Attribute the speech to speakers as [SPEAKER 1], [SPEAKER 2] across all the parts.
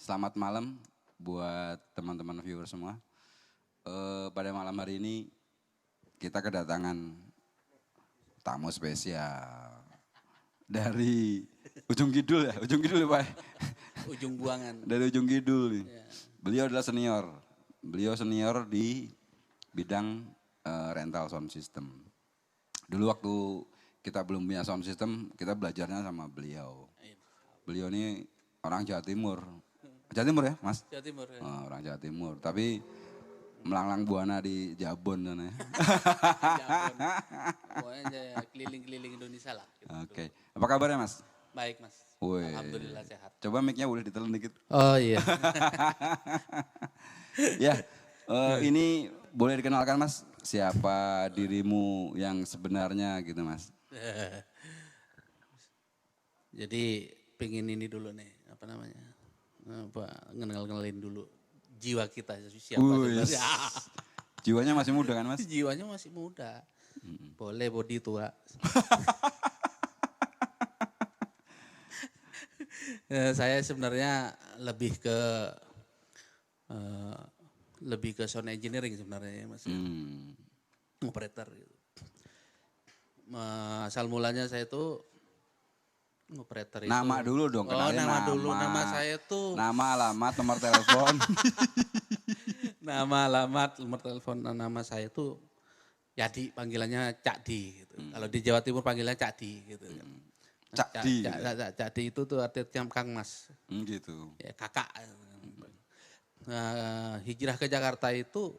[SPEAKER 1] Selamat malam buat teman-teman viewer semua. Pada malam hari ini kita kedatangan tamu spesial dari ujung kidul ya, Pak.
[SPEAKER 2] Ujung buangan.
[SPEAKER 1] Dari ujung kidul nih.
[SPEAKER 2] Ya.
[SPEAKER 1] Beliau adalah senior. Beliau senior di bidang rental sound system. Dulu waktu kita belum punya sound system, kita belajarnya sama beliau. Beliau ini orang Jawa Timur. Jawa Timur ya, Mas?
[SPEAKER 2] Jawa Timur. Ya.
[SPEAKER 1] Oh, orang Jawa Timur, tapi melanglang buana di Jabon sana ya.
[SPEAKER 2] Jabon. Pokoknya keliling-keliling Indonesia lah. Gitu.
[SPEAKER 1] Oke. Apa kabarnya, Mas?
[SPEAKER 2] Baik, Mas.
[SPEAKER 1] Woi.
[SPEAKER 2] Alhamdulillah sehat.
[SPEAKER 1] Coba mic-nya boleh ditelan dikit.
[SPEAKER 2] Oh iya.
[SPEAKER 1] Ya, ini boleh dikenalkan, Mas, siapa dirimu yang sebenarnya gitu, Mas?
[SPEAKER 2] Jadi pengen ini dulu nih, apa namanya? Ngenalin dulu jiwa kita siapa sebenarnya.
[SPEAKER 1] Jiwanya masih muda kan, Mas?
[SPEAKER 2] Jiwanya masih muda. Boleh body tua. Saya sebenarnya lebih ke sound engineering sebenarnya ya, Mas. Operator gitu. Asal mulanya saya tuh operator itu.
[SPEAKER 1] Nama dulu dong, kenalin
[SPEAKER 2] nama dulu. Nama saya tuh.
[SPEAKER 1] Nama, alamat, nomor telepon.
[SPEAKER 2] Nama, alamat, nomor telepon. Nama saya tuh Yadi, panggilannya Cak Di. Gitu. Kalau di Jawa Timur panggilannya Cak Di. Gitu.
[SPEAKER 1] Cak Di.
[SPEAKER 2] Cak Di itu tuh artinya Kang Mas.
[SPEAKER 1] Gitu.
[SPEAKER 2] Ya, kakak. Hijrah ke Jakarta itu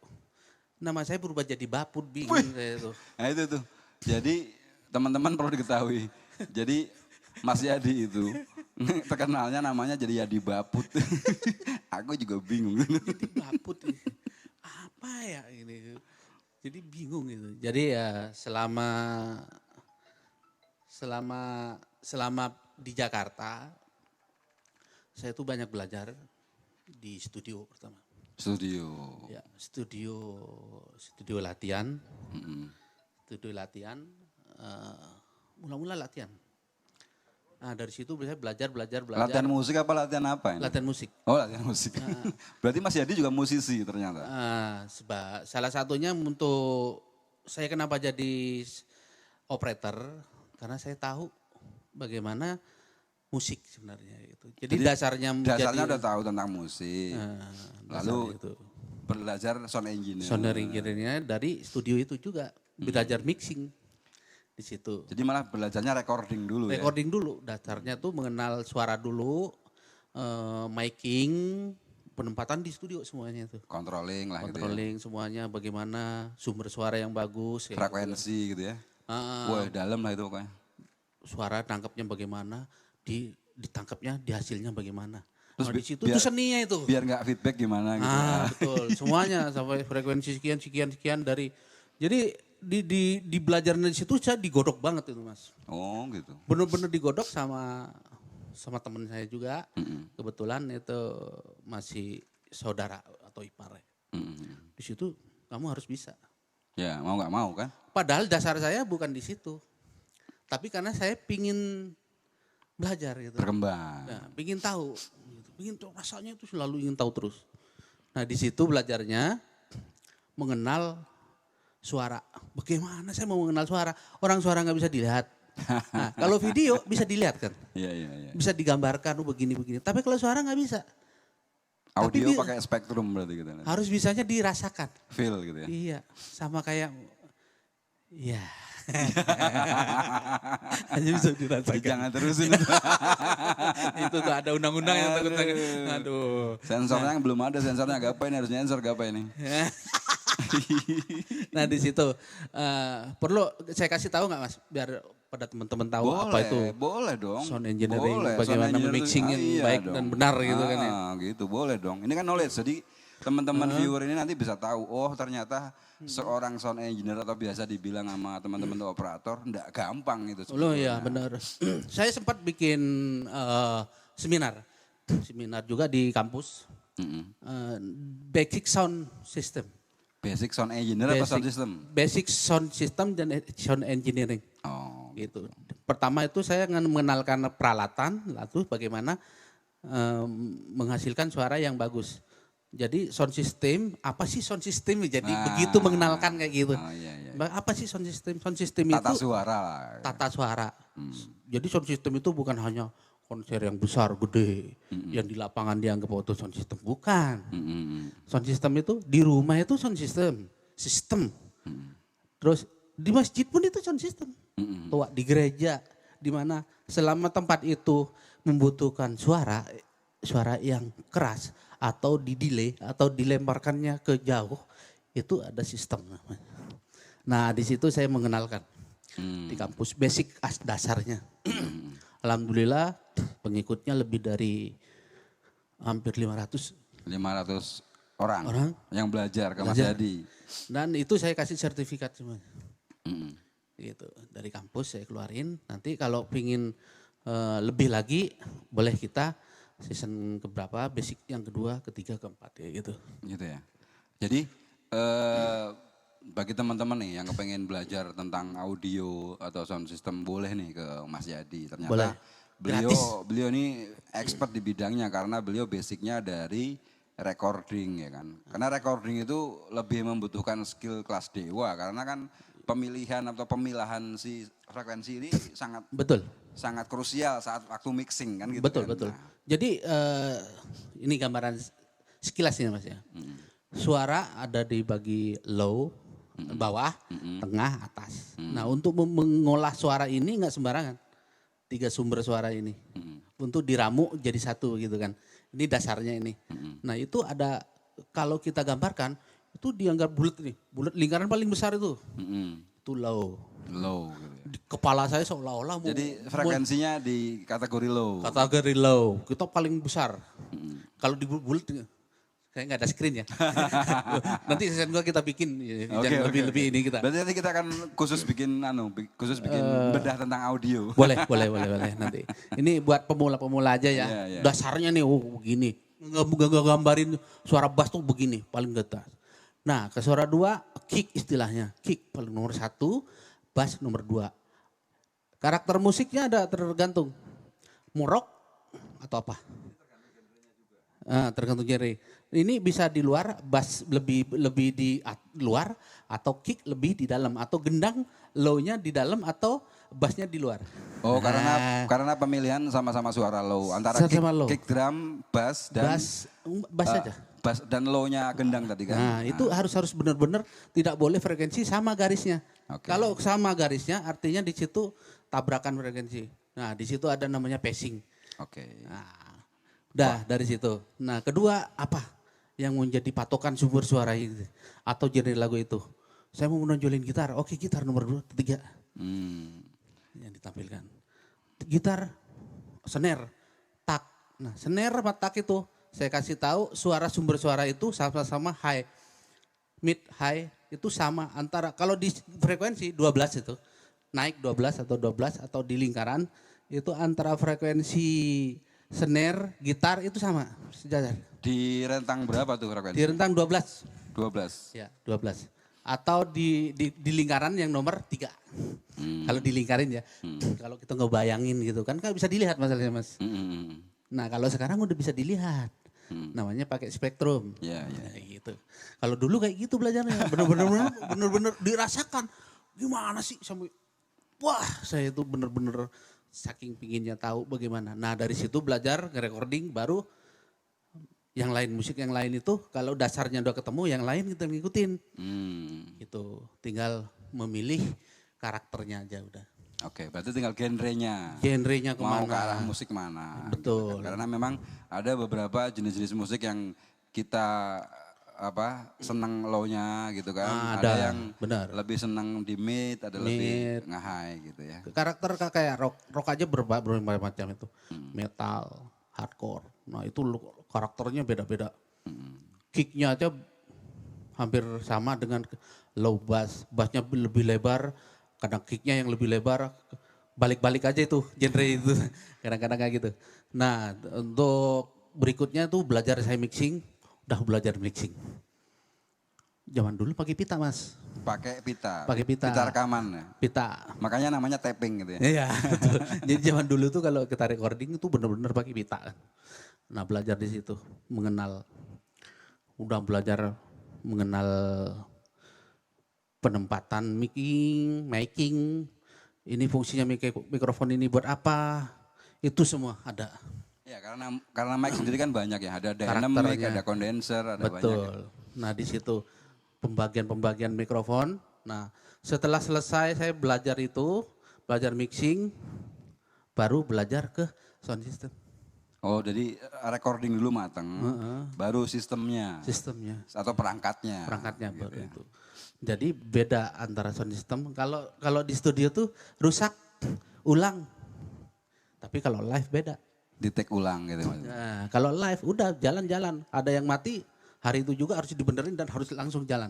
[SPEAKER 2] nama saya berubah jadi Baput, bingung saya tuh.
[SPEAKER 1] Nah itu tuh. Jadi teman-teman perlu diketahui. Jadi Mas Yadi itu terkenalnya namanya jadi Yadi Baput. Aku juga bingung.
[SPEAKER 2] Jadi Baput, apa ya ini? Jadi bingung gitu. Jadi ya selama di Jakarta, saya tuh banyak belajar di studio pertama.
[SPEAKER 1] Studio.
[SPEAKER 2] Ya, studio latihan. Studio latihan, mula-mula latihan. Nah dari situ saya belajar.
[SPEAKER 1] Latihan musik apa latihan apa ini?
[SPEAKER 2] Latihan musik.
[SPEAKER 1] Oh latihan musik. Berarti Mas Yadi juga musisi ternyata.
[SPEAKER 2] Salah satunya untuk saya kenapa jadi operator, karena saya tahu bagaimana musik sebenarnya itu. Jadi dasarnya
[SPEAKER 1] udah tahu tentang musik. Lalu
[SPEAKER 2] itu.
[SPEAKER 1] Belajar sound engineer.
[SPEAKER 2] Sound engineer-nya dari studio itu juga. Belajar mixing di situ.
[SPEAKER 1] Jadi malah belajarnya recording dulu ya?
[SPEAKER 2] Recording dulu, dasarnya tuh mengenal suara dulu, miking, penempatan di studio semuanya tuh.
[SPEAKER 1] Controlling lah
[SPEAKER 2] Controlling
[SPEAKER 1] gitu ya?
[SPEAKER 2] semuanya, bagaimana sumber suara yang bagus.
[SPEAKER 1] Frekuensi gitu ya? Wah dalam lah itu pokoknya.
[SPEAKER 2] Suara tangkapnya bagaimana, ditangkapnya, di hasilnya bagaimana.
[SPEAKER 1] Terus
[SPEAKER 2] di situ tuh seninya itu.
[SPEAKER 1] Biar nggak feedback gimana gitu.
[SPEAKER 2] Betul, semuanya sampai frekuensi sekian dari. Jadi di belajarnya di situ saya digodok banget itu Mas.
[SPEAKER 1] Oh gitu.
[SPEAKER 2] Bener-bener digodok sama teman saya juga. Kebetulan itu masih saudara atau ipar. Di situ kamu harus bisa.
[SPEAKER 1] Ya mau nggak mau kan.
[SPEAKER 2] Padahal dasar saya bukan di situ. Tapi karena saya pingin belajar gitu.
[SPEAKER 1] Berkembang.
[SPEAKER 2] Nah, pingin tahu. Pingin tahu rasanya itu selalu ingin tahu terus. Nah di situ belajarnya mengenal suara. Bagaimana saya mau mengenal suara? Orang suara nggak bisa dilihat. Nah, kalau video bisa dilihat kan?
[SPEAKER 1] Iya.
[SPEAKER 2] Bisa digambarkan begini. Tapi kalau suara nggak bisa.
[SPEAKER 1] Audio pakai spektrum berarti gitu.
[SPEAKER 2] Harus bisanya dirasakan.
[SPEAKER 1] Feel gitu ya?
[SPEAKER 2] Iya, sama kayak, ya. Hanya bisa dirasakan.
[SPEAKER 1] Jangan terusin.
[SPEAKER 2] Itu tuh ada undang-undang yang takut. Aduh.
[SPEAKER 1] Sensornya belum ada, sensornya gapai ini harus nyensor gapai ini.
[SPEAKER 2] Nah di situ perlu saya kasih tahu nggak Mas, biar pada teman-teman tahu apa itu.
[SPEAKER 1] Boleh dong.
[SPEAKER 2] Sound engineering,
[SPEAKER 1] boleh.
[SPEAKER 2] bagaimana memixingin baik dan benar gitu kan ya.
[SPEAKER 1] Gitu boleh dong. Ini kan knowledge, jadi teman-teman viewer ini nanti bisa tahu, oh ternyata seorang sound engineer atau biasa dibilang sama teman-teman operator, enggak gampang itu sebetulnya.
[SPEAKER 2] Oh iya benar. Saya sempat bikin seminar juga di kampus, basic sound system.
[SPEAKER 1] Basic sound engineer atau sound system?
[SPEAKER 2] Basic sound system dan sound engineering.
[SPEAKER 1] Oh.
[SPEAKER 2] Gitu. Pertama itu saya mengenalkan peralatan, lalu bagaimana menghasilkan suara yang bagus. Jadi sound system, apa sih sound system? Jadi
[SPEAKER 1] Nah.
[SPEAKER 2] begitu mengenalkan kayak gitu.
[SPEAKER 1] Oh, iya, iya.
[SPEAKER 2] Apa sih sound system? Sound system
[SPEAKER 1] Tata
[SPEAKER 2] itu
[SPEAKER 1] suara lah.
[SPEAKER 2] tata suara. Jadi sound system itu bukan hanya konser yang besar, gede, yang di lapangan dianggap itu sound system. Bukan. Sound system itu di rumah itu sound system. Terus di masjid pun itu sound system. Tuh, di gereja, di mana selama tempat itu membutuhkan suara yang keras atau di-delay atau dilemparkannya ke jauh, itu ada sistem namanya. Nah, di situ saya mengenalkan di kampus basic dasarnya. Alhamdulillah pengikutnya lebih dari hampir 500
[SPEAKER 1] orang yang belajar ke Mas Yadi.
[SPEAKER 2] Dan itu saya kasih sertifikat semuanya. Gitu. Dari kampus saya keluarin. Nanti kalau pingin lebih lagi boleh kita season keberapa, basic yang kedua, ketiga, keempat ya gitu.
[SPEAKER 1] Gitu ya. Jadi bagi teman-teman nih yang kepengen belajar tentang audio atau sound system boleh nih ke Mas Yadi. Ternyata
[SPEAKER 2] Boleh.
[SPEAKER 1] beliau ini expert di bidangnya karena beliau basicnya dari recording ya kan. Karena recording itu lebih membutuhkan skill kelas dewa karena kan pemilihan atau pemilahan si frekuensi ini sangat krusial saat waktu mixing kan gitu.
[SPEAKER 2] Betul,
[SPEAKER 1] kan.
[SPEAKER 2] betul.
[SPEAKER 1] Nah,
[SPEAKER 2] Jadi ini gambaran sekilas ini Mas ya. Suara ada dibagi low, bawah, tengah, atas. Nah untuk mengolah suara ini nggak sembarangan. 3 sumber suara ini. Untuk diramu jadi satu gitu kan. Ini dasarnya ini. Nah itu ada, kalau kita gambarkan, itu dianggap bulat nih. Bulat lingkaran paling besar itu. Itu low.
[SPEAKER 1] Low gitu ya.
[SPEAKER 2] Di kepala saya seolah-olah
[SPEAKER 1] Jadi frekuensinya di kategori low.
[SPEAKER 2] kategori low, kita paling besar. Kalau di bulat kayak nggak ada screen ya. Nanti season 2 kita bikin
[SPEAKER 1] Oke,
[SPEAKER 2] lebih ini kita.
[SPEAKER 1] Berarti nanti kita akan khusus bikin bedah tentang audio.
[SPEAKER 2] Boleh nanti. Ini buat pemula-pemula aja ya.
[SPEAKER 1] Iya, iya.
[SPEAKER 2] Dasarnya nih begini. Nggak gambarin suara bass tuh begini, paling getas. Nah, ke suara 2 kick istilahnya. Kick paling nomor 1, bass nomor 2. Karakter musiknya ada tergantung. Mau rock atau apa? Tergantung genre. Ini bisa di luar, bass lebih di luar, atau kick lebih di dalam, atau gendang low-nya di dalam atau bassnya di luar.
[SPEAKER 1] Oh, karena pemilihan sama-sama suara low antara kick drum, bass dan
[SPEAKER 2] bass saja.
[SPEAKER 1] Bass dan low-nya gendang tadi kan.
[SPEAKER 2] Nah, itu harus benar-benar tidak boleh frekuensi sama garisnya.
[SPEAKER 1] Oke.
[SPEAKER 2] Kalau sama garisnya artinya di situ tabrakan frekuensi. Nah, di situ ada namanya passing.
[SPEAKER 1] Oke.
[SPEAKER 2] Nah, dari situ. Nah, kedua apa yang menjadi patokan sumber suara itu atau genre lagu itu? Saya mau menonjolin gitar. Oke, gitar nomor 2, 3. Yang ditampilkan. Gitar, snare, tak. Nah, snare sama tak itu saya kasih tahu sumber suara itu sama-sama high. Mid, high itu sama antara kalau di frekuensi 12 itu naik 12 atau di lingkaran itu antara frekuensi snare, gitar itu sama sejajar.
[SPEAKER 1] Di rentang berapa tuh frekuensi?
[SPEAKER 2] Di rentang 12.
[SPEAKER 1] 12.
[SPEAKER 2] Ya, 12. Atau di lingkaran yang nomor 3. Kalau dilingkarin ya. Kalau kita ngebayangin gitu kan bisa dilihat masalahnya Mas. Nah, kalau sekarang udah bisa dilihat. Namanya pakai spektrum.
[SPEAKER 1] Iya, iya.
[SPEAKER 2] Nah, gitu. Kalau dulu kayak gitu belajarnya, bener-bener dirasakan. Gimana sih sampai wah, saya itu bener-bener saking pinginnya tahu bagaimana. Nah, dari situ belajar nge-recording baru yang lain, musik yang lain itu kalau dasarnya udah ketemu yang lain kita ngikutin. Gitu. Tinggal memilih karakternya aja udah.
[SPEAKER 1] Oke, berarti tinggal genrenya.
[SPEAKER 2] Genrenya kemana?
[SPEAKER 1] Mau ke arah musik mana.
[SPEAKER 2] Betul.
[SPEAKER 1] Gitu kan. Karena memang ada beberapa jenis-jenis musik yang kita seneng low-nya gitu kan. Ada yang lebih seneng di mid, ada lebih nge-high gitu ya.
[SPEAKER 2] Karakter kayak rock aja berbagai macam itu. Metal, hardcore. Nah itu karakternya beda-beda. Kicknya aja hampir sama dengan low bass. Bassnya lebih lebar. Kadang kicknya yang lebih lebar, balik-balik aja itu genre itu, kadang-kadang kayak gitu. Nah untuk berikutnya tuh belajar saya mixing, udah belajar mixing. Zaman dulu pakai pita Mas.
[SPEAKER 1] Pakai pita.
[SPEAKER 2] Pakai pita.
[SPEAKER 1] Pita rekaman ya.
[SPEAKER 2] Pita.
[SPEAKER 1] Makanya namanya tapping gitu ya.
[SPEAKER 2] Iya betul. Jadi zaman dulu tuh kalau kita recording itu benar-benar pakai pita. Nah belajar di situ, udah belajar mengenal penempatan miking, ini fungsinya mikrofon ini buat apa, itu semua ada.
[SPEAKER 1] Ya karena mic sendiri kan banyak ya, ada dynamic,
[SPEAKER 2] Karakternya.
[SPEAKER 1] ada condenser, ada banyak. Ya.
[SPEAKER 2] Betul. Nah di situ pembagian mikrofon. Nah setelah selesai saya belajar mixing, baru belajar ke sound system.
[SPEAKER 1] Oh jadi recording dulu mateng, baru sistemnya atau perangkatnya.
[SPEAKER 2] Perangkatnya
[SPEAKER 1] gitu
[SPEAKER 2] baru
[SPEAKER 1] ya.
[SPEAKER 2] itu. Jadi beda antara sound system. Kalau di studio tuh rusak, ulang. Tapi kalau live beda.
[SPEAKER 1] Di take ulang gitu Mas.
[SPEAKER 2] Nah, kalau live udah jalan-jalan. Ada yang mati, hari itu juga harus dibenerin dan harus langsung jalan.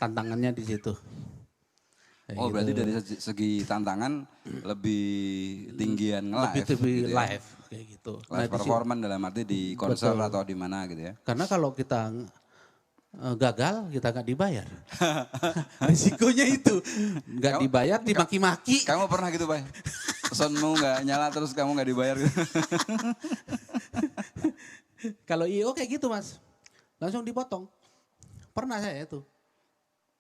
[SPEAKER 2] Tantangannya di situ. Kayak
[SPEAKER 1] Oh
[SPEAKER 2] gitu.
[SPEAKER 1] berarti dari segi tantangan lebih tinggian nge-live.
[SPEAKER 2] Lebih
[SPEAKER 1] gitu ya.
[SPEAKER 2] live kayak gitu.
[SPEAKER 1] Live performance dalam arti di konser atau di mana gitu ya.
[SPEAKER 2] Karena kalau kita gagal, kita nggak dibayar. Risikonya itu nggak dibayar, dimaki-maki.
[SPEAKER 1] Kamu pernah gitu Pak? Soundmu nggak nyala terus kamu nggak dibayar gitu.
[SPEAKER 2] Kalau IO kayak gitu Mas, langsung dipotong. Pernah saya itu,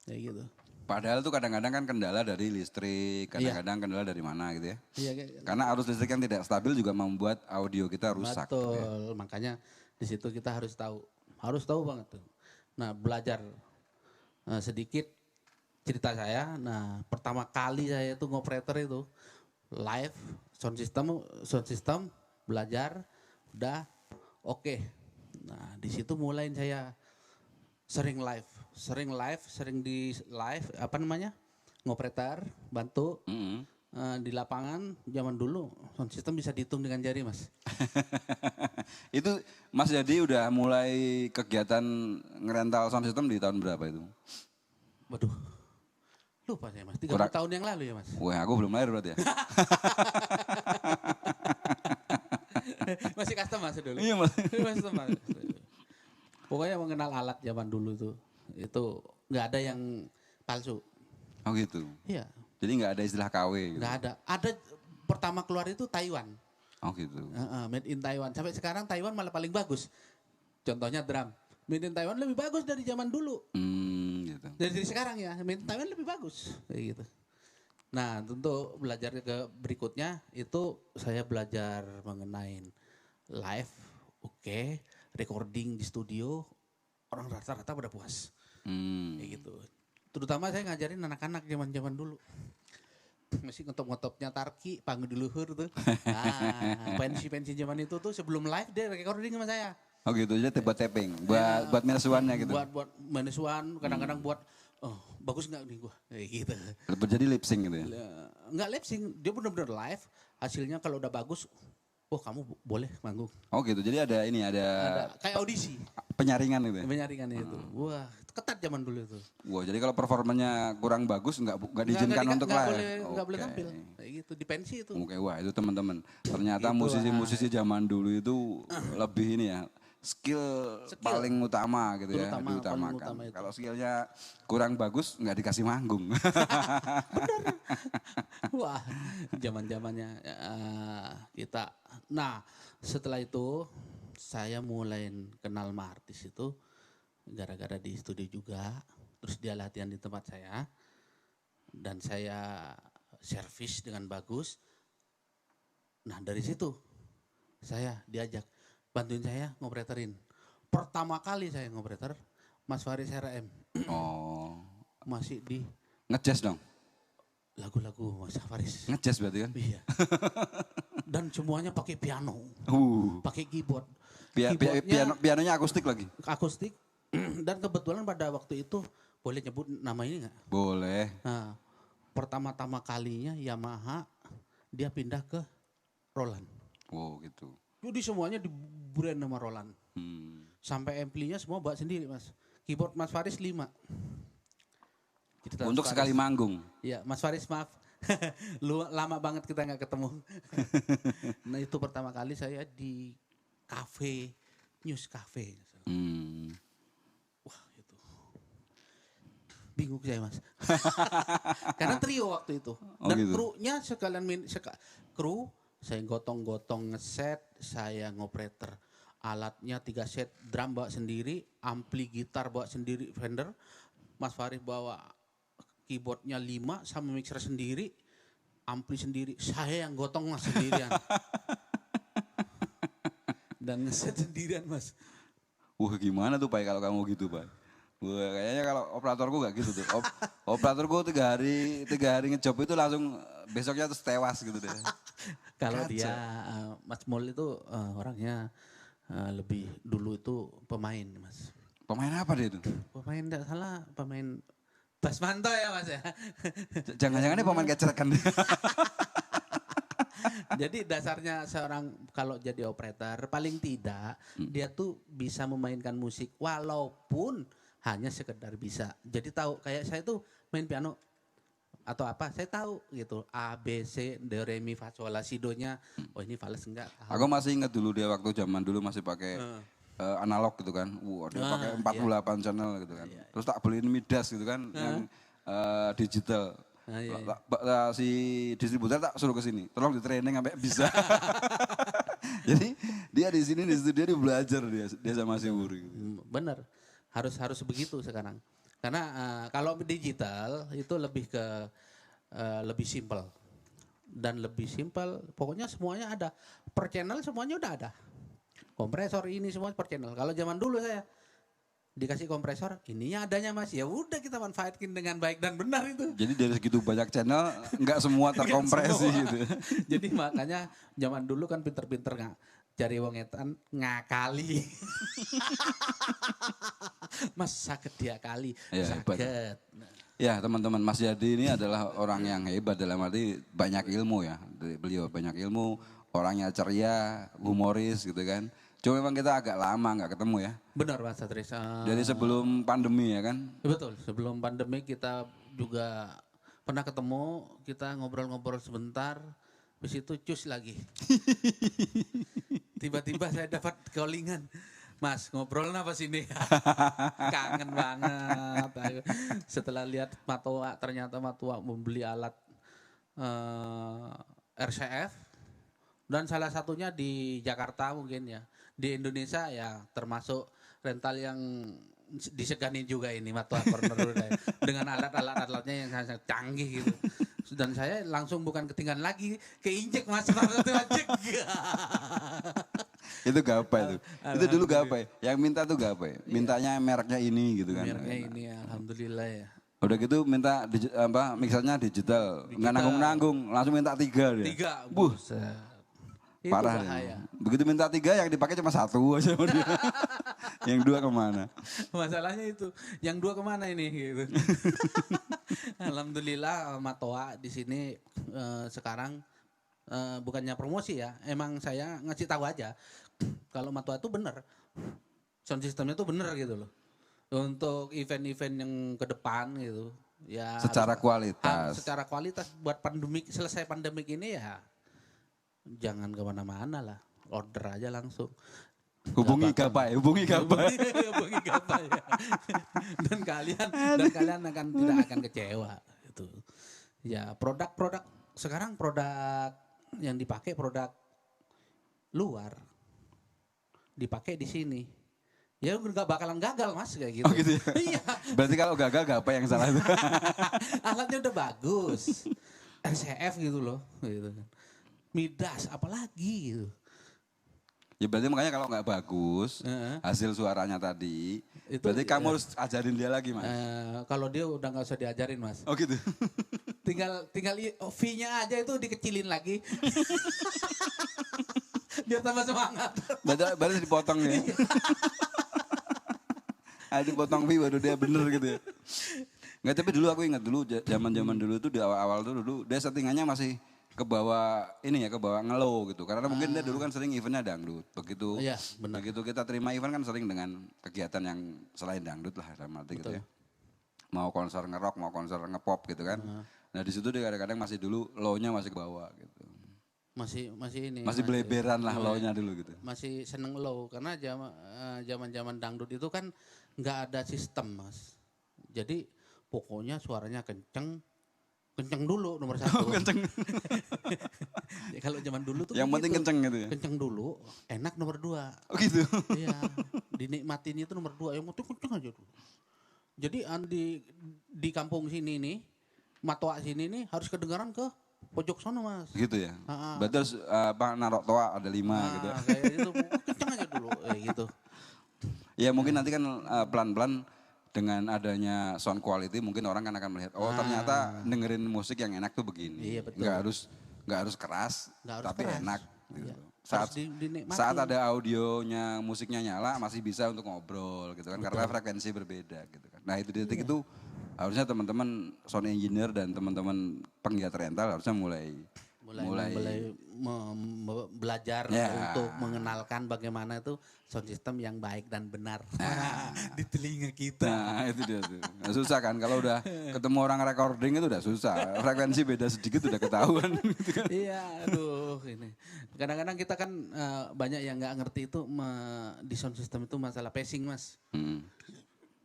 [SPEAKER 2] kayak gitu.
[SPEAKER 1] Padahal tuh kadang-kadang kan kendala dari listrik, kadang-kadang kendala dari mana gitu ya.
[SPEAKER 2] Iya,
[SPEAKER 1] Karena arus listrik yang tidak stabil juga membuat audio kita rusak.
[SPEAKER 2] betul.
[SPEAKER 1] Gitu ya.
[SPEAKER 2] Makanya di situ kita harus tahu banget tuh. Nah belajar sedikit cerita saya. Nah pertama kali saya itu ngoperator itu live sound system belajar udah oke. Nah di situ mulai saya sering di live ngoperator bantu di lapangan. Zaman dulu sound system bisa dihitung dengan jari Mas.
[SPEAKER 1] Itu Mas Jadi udah mulai kegiatan ngerental sound system di tahun berapa itu?
[SPEAKER 2] Waduh, lupa saya Mas, 30 tahun yang lalu ya Mas.
[SPEAKER 1] Wah aku belum lahir berarti ya.
[SPEAKER 2] Masih custom Mas dulu.
[SPEAKER 1] Iya Mas.
[SPEAKER 2] Custom Mas. Pokoknya mengenal alat zaman dulu tuh, itu nggak ada yang palsu.
[SPEAKER 1] Oh gitu.
[SPEAKER 2] Iya.
[SPEAKER 1] Jadi nggak ada istilah KW gitu.
[SPEAKER 2] Nggak ada. Ada pertama keluar itu Taiwan.
[SPEAKER 1] Oh gitu.
[SPEAKER 2] Made in Taiwan. Sampai sekarang Taiwan malah paling bagus. Contohnya drum. Made in Taiwan lebih bagus dari zaman dulu.
[SPEAKER 1] Gitu.
[SPEAKER 2] Dari sekarang ya, made in Taiwan lebih bagus. Kayak gitu. Nah, tentu belajar ke berikutnya itu saya belajar mengenai live, oke, recording di studio, orang rata-rata pada puas. Kayak gitu. Terutama saya ngajarin anak-anak zaman-zaman dulu. Masih ngotop-ngotopnya Tarki, panggung di luhur tuh. Nah, pensi-pensi zaman itu tuh sebelum live dia recording sama saya.
[SPEAKER 1] Oh gitu, jadi buat tapping, buat minasuannya gitu.
[SPEAKER 2] Buat minasuan, kadang-kadang buat, bagus nggak nih gua, kayak gitu.
[SPEAKER 1] Jadi lip sync gitu ya?
[SPEAKER 2] Nggak lip sync, dia benar-benar live. Hasilnya kalau udah bagus, kamu boleh manggung.
[SPEAKER 1] Oh gitu, jadi ada
[SPEAKER 2] Kayak audisi.
[SPEAKER 1] penyaringan gitu ya?
[SPEAKER 2] Penyaringannya itu. Wah, ketat zaman dulu itu.
[SPEAKER 1] Wah, jadi kalau performanya kurang bagus nggak diizinkan untuk live?
[SPEAKER 2] Nggak boleh tampil. Kayak gitu, di pensi itu.
[SPEAKER 1] Oke, wah itu teman-teman. Ternyata
[SPEAKER 2] Gitu,
[SPEAKER 1] musisi-musisi zaman dulu itu lebih ini ya, skill paling utama gitu ya,
[SPEAKER 2] Paling
[SPEAKER 1] diutamakan.
[SPEAKER 2] utama itu.
[SPEAKER 1] Kalau skillnya kurang bagus nggak dikasih manggung.
[SPEAKER 2] Wah, zaman-zamannya kita. Nah, setelah itu saya mulai kenal sama artis itu gara-gara di studio juga. Terus dia latihan di tempat saya dan saya servis dengan bagus. Nah, dari situ saya diajak bantuin saya ngoperatorin. Pertama kali saya ngoperator Mas Faris RM.
[SPEAKER 1] Oh,
[SPEAKER 2] Masih di
[SPEAKER 1] ngejazz dong?
[SPEAKER 2] lagu-lagu Mas Faris.
[SPEAKER 1] Ngejazz berarti kan?
[SPEAKER 2] Iya. Dan semuanya pakai piano, pakai keyboard.
[SPEAKER 1] Pianonya akustik lagi?
[SPEAKER 2] Akustik. Dan kebetulan pada waktu itu boleh nyebut nama ini nggak?
[SPEAKER 1] Boleh.
[SPEAKER 2] Nah, pertama-tama kalinya Yamaha dia pindah ke Roland.
[SPEAKER 1] Oh gitu.
[SPEAKER 2] Jadi semuanya di brand nama Roland. Sampai ampli-nya semua bawa sendiri Mas. Keyboard Mas Faris 5.
[SPEAKER 1] Untuk sekali manggung?
[SPEAKER 2] Iya Mas Faris maaf. Lama banget kita nggak ketemu. Nah itu pertama kali saya di cafe, News Cafe. Wah itu. Bingung saya Mas. Karena trio waktu itu. Dan
[SPEAKER 1] gitu.
[SPEAKER 2] krunya sekalian kru, saya gotong-gotong ngeset, saya ngoperator. alatnya 3 set, drum bawa sendiri, ampli gitar bawa sendiri, Fender, Mas Farid bawa keyboardnya 5 sama mixer sendiri, ampli sendiri, saya yang gotong Mas sendirian. Dan ngeset sendirian Mas.
[SPEAKER 1] Wah gimana tuh Pak kalau kamu gitu Pak? Wah kayaknya kalau operatorku gak gitu tuh. Operatorku 3 hari ngejob itu langsung besoknya terus tewas gitu deh.
[SPEAKER 2] Kalau dia Mas Mul itu orangnya lebih dulu itu pemain Mas.
[SPEAKER 1] Pemain apa dia itu?
[SPEAKER 2] Pemain tidak salah, pemain Basmanto ya Mas ya.
[SPEAKER 1] Jangan-jangan dia pemain kecerakan dia.
[SPEAKER 2] Jadi dasarnya seorang kalau jadi operator paling tidak dia tuh bisa memainkan musik walaupun hanya sekedar bisa. Jadi tahu kayak saya tuh main piano atau apa saya tahu gitu A B C do re mi fa sol la si do nya oh ini fales enggak tahu.
[SPEAKER 1] Aku masih ingat dulu dia waktu zaman dulu masih pakai analog gitu kan. Wah dia pakai 48 channel gitu kan. Terus tak beliin Midas gitu kan yang digital. Si distributor tak suruh ke sini, tolong di training sampai bisa. Jadi dia di sini di studio dia belajar dia sama si Wuri. Gitu.
[SPEAKER 2] Bener, harus begitu sekarang. Karena kalau digital itu lebih ke lebih simpel dan lebih simpel. Pokoknya semuanya ada per channel, semuanya udah ada. Kompresor ini semua per channel. Kalau zaman dulu saya dikasih kompresor, ininya adanya Mas. Ya udah kita manfaatkan dengan baik dan benar itu.
[SPEAKER 1] Jadi dari segitu banyak channel nggak semua terkompresi gitu.
[SPEAKER 2] Jadi makanya zaman dulu kan pinter-pinter nggak cari wong etan ngakali. Mas sakit dia kali,
[SPEAKER 1] Ya,
[SPEAKER 2] sakit.
[SPEAKER 1] Ya teman-teman, Mas Yadi ini adalah orang yang hebat dalam arti banyak ilmu ya. Beliau banyak ilmu, orangnya ceria, humoris gitu kan. Cuma memang kita agak lama nggak ketemu ya.
[SPEAKER 2] Benar Mas Satris.
[SPEAKER 1] Dari sebelum pandemi ya kan.
[SPEAKER 2] Betul, sebelum pandemi kita juga pernah ketemu, kita ngobrol-ngobrol sebentar, habis itu cus lagi. Tiba-tiba saya dapat callingan. Mas ngobrol apa sini? Kangen banget. Setelah lihat Matoa, ternyata Matoa membeli alat RCF dan salah satunya di Jakarta mungkin ya. Di Indonesia ya termasuk rental yang disegani juga ini Matoa Corner dengan alatnya yang sangat canggih gitu. Dan saya langsung bukan ketinggalan lagi, keinjek Mas Ajek.
[SPEAKER 1] Itu gapai itu. Itu dulu gapai. Yang minta tuh gapai. Mintanya mereknya ini gitu kan.
[SPEAKER 2] Mereknya ini alhamdulillah ya.
[SPEAKER 1] Udah gitu minta mixernya digital. Nggak nanggung-nanggung, langsung minta 3 dia.
[SPEAKER 2] 3.
[SPEAKER 1] Buh. Parah
[SPEAKER 2] bahaya.
[SPEAKER 1] Begitu minta 3 yang dipakai cuma 1 aja sama dia. Yang 2 kemana?
[SPEAKER 2] Masalahnya itu, yang 2 kemana ini gitu. Alhamdulillah Matoa di sini sekarang bukannya promosi ya, emang saya ngasih tahu aja kalau Matoa itu bener, sound systemnya itu bener gitu loh. Untuk event-event yang ke depan gitu, ya.
[SPEAKER 1] Secara kualitas.
[SPEAKER 2] Secara kualitas buat pandemik, selesai pandemik ini ya. Jangan kemana-mana lah, order aja langsung.
[SPEAKER 1] Hubungi Gapai.
[SPEAKER 2] Hubungi Gapai ya. Dan kalian tidak akan kecewa gitu. Ya, produk sekarang produk yang dipakai produk luar. Dipakai di sini. Ya nggak bakalan gagal Mas kayak gitu.
[SPEAKER 1] Oh gitu ya?
[SPEAKER 2] Iya.
[SPEAKER 1] Berarti kalau gagal Gapai yang salah itu.
[SPEAKER 2] Alatnya udah bagus. RCF gitu loh gitu kan. Midas apalagi gitu.
[SPEAKER 1] Ya berarti makanya kalau nggak bagus hasil suaranya tadi, itu, berarti kamu harus ajarin dia lagi Mas.
[SPEAKER 2] Kalau dia udah nggak usah diajarin Mas.
[SPEAKER 1] Oh gitu.
[SPEAKER 2] tinggal fee-nya aja itu dikecilin lagi. Biar tambah semangat.
[SPEAKER 1] Berarti dipotong ya. Dipotong fee baru dia bener gitu ya. Nggak, tapi dulu aku ingat dulu zaman-zaman dulu tuh di awal-awal tuh dulu dia settingannya masih ke bawah ngelow gitu. Karena mungkin dia dulu kan sering eventnya dangdut. Begitu begitu kita terima event kan sering dengan kegiatan yang selain dangdut lah dalam arti gitu ya. Mau konser ngerok, mau konser ngepop gitu kan. Nah di situ dia kadang-kadang masih dulu low-nya masih ke bawah gitu. Masih beleberan lah low-nya dulu gitu.
[SPEAKER 2] Masih seneng low karena zaman dangdut itu kan nggak ada sistem Mas. Jadi pokoknya suaranya kenceng, kenceng dulu nomor satu.
[SPEAKER 1] Kenceng.
[SPEAKER 2] Ya, kalau zaman dulu tuh
[SPEAKER 1] Yang penting
[SPEAKER 2] begitu.
[SPEAKER 1] kenceng gitu ya.
[SPEAKER 2] Kenceng dulu, enak nomor 2.
[SPEAKER 1] Oh gitu.
[SPEAKER 2] Iya, dinikmatin itu nomor 2, yang penting kenceng aja dulu. Jadi di kampung sini nih, Matoa sini nih harus kedengaran ke pojok sono Mas.
[SPEAKER 1] Gitu ya.
[SPEAKER 2] Ah,
[SPEAKER 1] Berarti harus narok toa ada 5 gitu ya.
[SPEAKER 2] kayak itu kenceng aja dulu, gitu.
[SPEAKER 1] Ya mungkin nanti kan pelan-pelan dengan adanya sound quality mungkin orang kan akan melihat ternyata dengerin musik yang enak tuh begini.
[SPEAKER 2] Iya, betul.
[SPEAKER 1] Nggak harus keras
[SPEAKER 2] Nggak harus
[SPEAKER 1] tapi
[SPEAKER 2] keras.
[SPEAKER 1] enak gitu.
[SPEAKER 2] Iya.
[SPEAKER 1] Saat
[SPEAKER 2] Harus dinikmatin.
[SPEAKER 1] saat ada audionya musiknya nyala masih bisa untuk ngobrol gitu kan karena frekuensi berbeda gitu kan. Nah, itu detik itu harusnya teman-teman sound engineer dan teman-teman penggiat rental harusnya mulai
[SPEAKER 2] belajar
[SPEAKER 1] Ya.
[SPEAKER 2] untuk mengenalkan bagaimana itu sound system yang baik dan benar di telinga kita.
[SPEAKER 1] Nah itu dia tuh. Nah, susah kan kalau udah ketemu orang recording itu udah susah. Frekuensi beda sedikit udah ketahuan gitu kan.
[SPEAKER 2] Iya, aduh ini. Kadang-kadang kita kan banyak yang nggak ngerti itu di sound system itu masalah pacing Mas.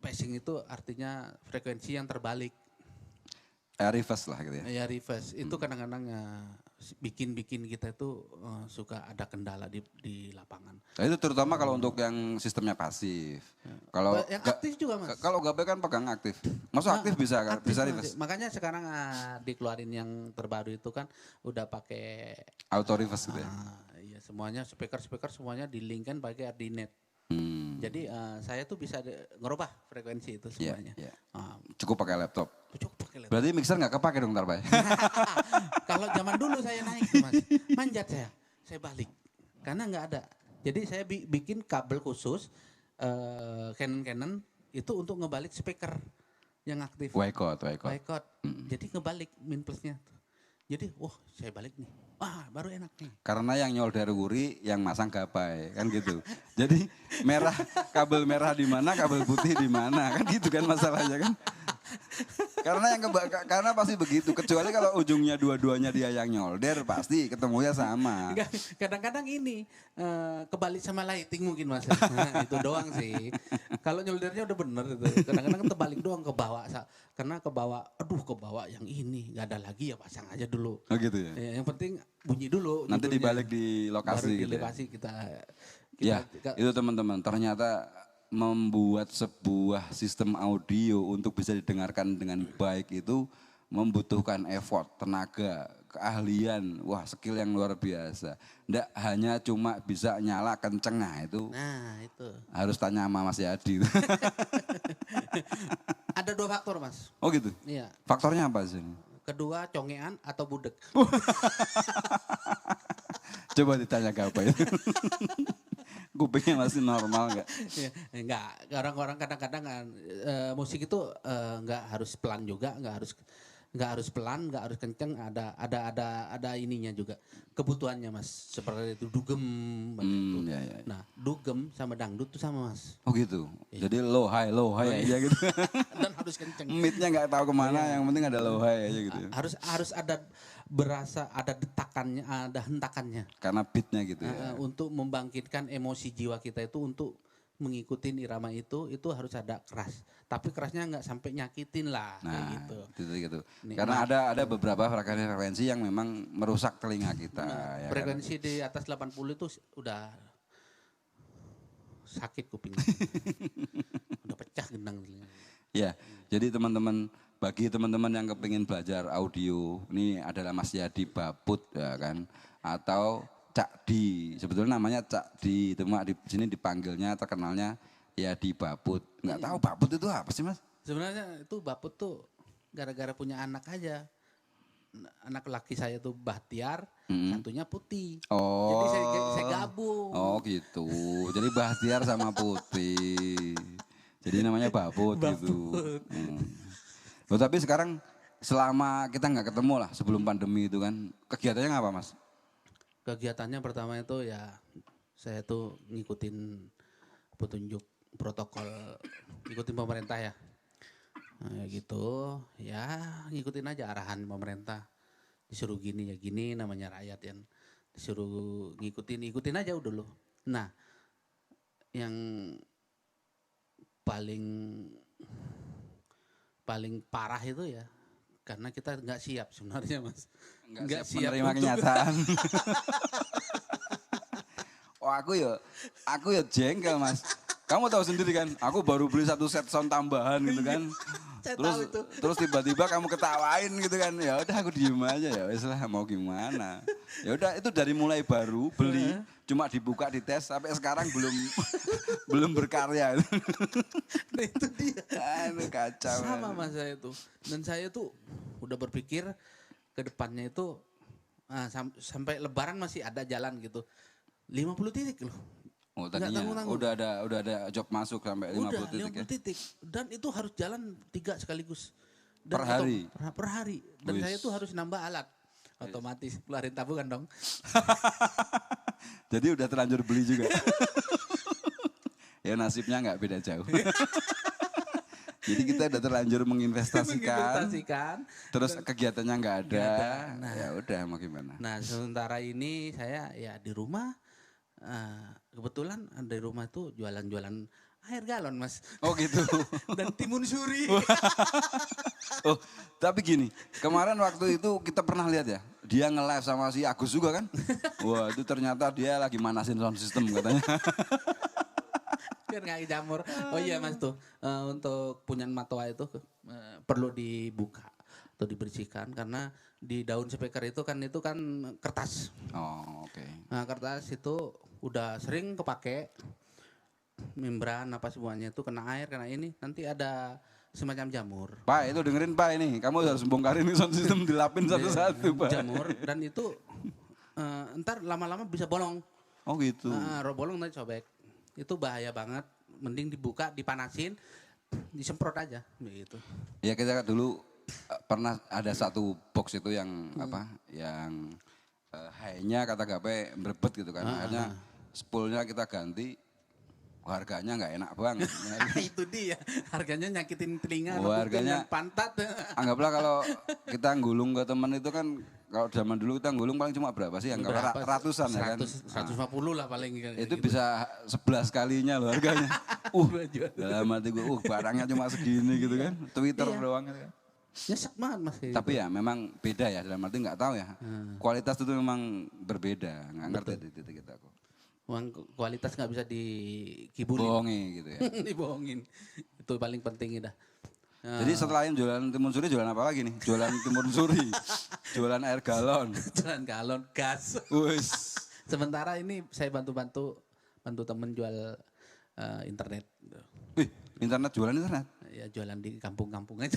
[SPEAKER 2] Pacing itu artinya frekuensi yang terbalik.
[SPEAKER 1] Reverse lah gitu ya.
[SPEAKER 2] Ya reverse itu kadang-kadang bikin kita itu suka ada kendala di lapangan.
[SPEAKER 1] Nah, itu terutama kalau untuk yang sistemnya pasif. Kalau
[SPEAKER 2] Yang aktif juga Mas.
[SPEAKER 1] Kalau gabe kan pegang aktif. Masuk aktif bisa kan?
[SPEAKER 2] Aktif,
[SPEAKER 1] Bisa
[SPEAKER 2] Mas.
[SPEAKER 1] reverse.
[SPEAKER 2] Makanya sekarang dikeluarin yang terbaru itu kan udah pakai
[SPEAKER 1] Auto reverse gitu ya.
[SPEAKER 2] iya semuanya speaker semuanya di-linkkan pakai AirDinet. Jadi saya tuh bisa ngerubah frekuensi itu
[SPEAKER 1] Iya,
[SPEAKER 2] semuanya.
[SPEAKER 1] iya.
[SPEAKER 2] Ah,
[SPEAKER 1] Cukup pakai laptop.
[SPEAKER 2] cukup pakai laptop.
[SPEAKER 1] Berarti mixer nggak kepake dong ntar Pak.
[SPEAKER 2] Kalau zaman dulu saya naik tuh Mas, manjat saya balik karena nggak ada. Jadi saya bikin kabel khusus Canon itu untuk ngebalik speaker yang aktif.
[SPEAKER 1] Boycott.
[SPEAKER 2] Boycott. Jadi ngebalik min plusnya. Jadi, saya balik nih. Wah, baru enak nih.
[SPEAKER 1] Karena yang nyolder wuri, yang masang gapai, kan gitu. Jadi kabel merah di mana, kabel putih di mana, kan gitu kan masalahnya kan. Karena pasti begitu. Kecuali kalau ujungnya dua-duanya dia yang nyolder, pasti ketemunya sama.
[SPEAKER 2] Enggak, kadang-kadang ini kebalik sama lighting mungkin Mas. Nah, itu doang sih. Kalau nyoldernya udah bener itu. Kadang-kadang terbalik doang ke bawah. Karena ke bawah yang ini nggak ada lagi ya pasang aja dulu.
[SPEAKER 1] Oh gitu ya.
[SPEAKER 2] Yang penting bunyi dulu.
[SPEAKER 1] Nanti
[SPEAKER 2] judulnya.
[SPEAKER 1] dibalik di lokasi
[SPEAKER 2] Baru di
[SPEAKER 1] gitu ya.
[SPEAKER 2] lokasi kita
[SPEAKER 1] Ya, itu teman-teman. Ternyata membuat sebuah sistem audio untuk bisa didengarkan dengan baik itu membutuhkan effort, tenaga, keahlian, skill yang luar biasa. Nggak hanya cuma bisa nyala kenceng, nah itu harus tanya sama Mas Yadi.
[SPEAKER 2] Ada 2 faktor Mas.
[SPEAKER 1] Oh gitu?
[SPEAKER 2] Iya.
[SPEAKER 1] Faktornya apa sih?
[SPEAKER 2] Kedua congean atau budek.
[SPEAKER 1] Coba ditanya ke apa itu. Kupingnya masih normal nggak?
[SPEAKER 2] Enggak, orang-orang kadang-kadang musik itu enggak harus pelan juga, enggak harus pelan, enggak harus kenceng, ada ininya juga. Kebutuhannya Mas, seperti itu dugem.
[SPEAKER 1] Ya.
[SPEAKER 2] Nah, dugem sama dangdut tuh sama Mas.
[SPEAKER 1] Oh gitu. Jadi low high aja gitu.
[SPEAKER 2] Dan harus kenceng.
[SPEAKER 1] Midnya nggak tahu kemana, yang penting ada low high aja gitu.
[SPEAKER 2] Harus ada berasa ada detakannya, ada hentakannya.
[SPEAKER 1] Karena beatnya gitu ya.
[SPEAKER 2] Untuk membangkitkan emosi jiwa kita itu untuk mengikuti irama itu harus ada keras. Tapi kerasnya nggak sampai nyakitin lah kayak gitu.
[SPEAKER 1] Gitu. Karena ada beberapa frekuensi yang memang merusak telinga kita. Ya
[SPEAKER 2] Frekuensi
[SPEAKER 1] kan?
[SPEAKER 2] di atas 80 itu udah sakit kuping. Udah pecah gendang telinga.
[SPEAKER 1] Ya, jadi bagi teman-teman yang kepingin belajar audio, ini adalah Mas Yadi Baput ya kan, atau Cak Di, sebetulnya namanya Cak Di, cuma di sini dipanggilnya terkenalnya Yadi Baput. Nggak tahu Baput itu apa sih Mas?
[SPEAKER 2] Sebenarnya itu Baput tuh gara-gara punya anak aja. Anak laki saya tuh Bahtiar, satunya Putih.
[SPEAKER 1] Oh.
[SPEAKER 2] Jadi saya gabung.
[SPEAKER 1] Oh gitu, jadi Bahtiar sama Putih. Jadi namanya Baput gitu. Loh, tapi sekarang selama kita nggak ketemu lah sebelum pandemi itu kan, kegiatannya apa Mas?
[SPEAKER 2] Kegiatannya pertama itu ya saya tuh ngikutin petunjuk protokol, ngikutin pemerintah ya. Nah, gitu, ya ngikutin aja arahan pemerintah. Disuruh gini ya gini, namanya rakyat yang disuruh ngikutin aja udah loh. Nah, yang paling parah itu ya karena kita nggak siap sebenarnya Mas.
[SPEAKER 1] Nggak siap menerima kenyataan. Oh aku ya jengkel Mas. Kamu tahu sendiri kan, aku baru beli 1 set sound tambahan gitu kan.
[SPEAKER 2] Saya tahu itu.
[SPEAKER 1] Terus tiba-tiba kamu ketawain gitu kan. Ya udah aku diem aja ya wes lah mau gimana. Ya udah itu dari mulai baru beli, cuma dibuka dites sampai sekarang belum belum berkarya.
[SPEAKER 2] Nah itu dia.
[SPEAKER 1] Aduh kacau.
[SPEAKER 2] Sama Mas saya itu. Dan saya tuh udah berpikir ke depannya itu sampai lebaran masih ada jalan gitu. 50 titik loh.
[SPEAKER 1] Oh
[SPEAKER 2] Nggak
[SPEAKER 1] tadinya
[SPEAKER 2] tanggung-tanggung.
[SPEAKER 1] udah ada job masuk sampai 50
[SPEAKER 2] Udah
[SPEAKER 1] titik
[SPEAKER 2] 50
[SPEAKER 1] ya.
[SPEAKER 2] titik. Dan itu harus jalan 3 sekaligus.
[SPEAKER 1] Per hari?
[SPEAKER 2] Per hari. Dan
[SPEAKER 1] Wis.
[SPEAKER 2] saya tuh harus nambah alat. Otomatis keluarin tabungan dong.
[SPEAKER 1] Jadi udah terlanjur beli juga. Ya nasibnya nggak beda jauh. Jadi kita udah terlanjur menginvestasikan. Terus kegiatannya nggak ada.
[SPEAKER 2] Nah.
[SPEAKER 1] Ya udah mau gimana.
[SPEAKER 2] Nah sementara ini saya ya di rumah. Kebetulan di rumah tuh jualan-jualan air galon Mas.
[SPEAKER 1] Oh gitu.
[SPEAKER 2] Dan timun suri.
[SPEAKER 1] Oh tapi gini, kemarin waktu itu kita pernah lihat ya. Dia nge-live sama si Agus juga kan. Wah itu ternyata dia lagi manasin sound system katanya.
[SPEAKER 2] Biar nggak jamur. Oh iya Mas tuh untuk punyan matoa itu perlu dibuka atau dibersihkan karena di daun speaker itu kan kertas.
[SPEAKER 1] Oh oke.
[SPEAKER 2] Nah kertas itu udah sering kepake membran apa semuanya itu kena air kena ini nanti ada semacam jamur.
[SPEAKER 1] Pak itu dengerin Pak ini, kamu harus bongkarin ini sound system dilapin satu-satu Pak.
[SPEAKER 2] Jamur dan itu ntar lama-lama bisa bolong.
[SPEAKER 1] Oh gitu.
[SPEAKER 2] Bolong nanti sobek. Itu bahaya banget. Mending dibuka, dipanasin, disemprot aja begitu.
[SPEAKER 1] Ya kita dulu pernah ada satu box itu yang apa? Yang high-nya kata gape berebet gitu kan. Akhirnya spoolnya kita ganti. Harganya nggak enak banget.
[SPEAKER 2] Itu dia. Harganya nyakitin telinga,
[SPEAKER 1] Harganya
[SPEAKER 2] pantat.
[SPEAKER 1] Anggaplah kalau kita gulung ke teman itu kan kalau zaman dulu kita gulung paling cuma berapa sih? Anggaplah ratusan ya kan.
[SPEAKER 2] 150 lah paling.
[SPEAKER 1] Itu bisa 11 kalinya loh harganya. Dalam hati gue, barangnya cuma segini gitu kan. Twitter doang gitu kan.
[SPEAKER 2] Nyesek banget Mas.
[SPEAKER 1] Tapi ya memang beda ya, dalam arti nggak tahu ya. Kualitas itu memang berbeda, nggak ngerti di titik kita kok.
[SPEAKER 2] Kualitas nggak bisa dikibulin.
[SPEAKER 1] Bohongi gitu ya.
[SPEAKER 2] Dibohongin. Itu paling penting dah.
[SPEAKER 1] Jadi setelah jualan timun suri, jualan apa lagi nih? Jualan timun suri, jualan air galon.
[SPEAKER 2] Jualan galon, gas.
[SPEAKER 1] Wis.
[SPEAKER 2] Sementara ini saya bantu temen jual internet.
[SPEAKER 1] Wih, internet jualan internet?
[SPEAKER 2] Ya jualan di kampung-kampung aja.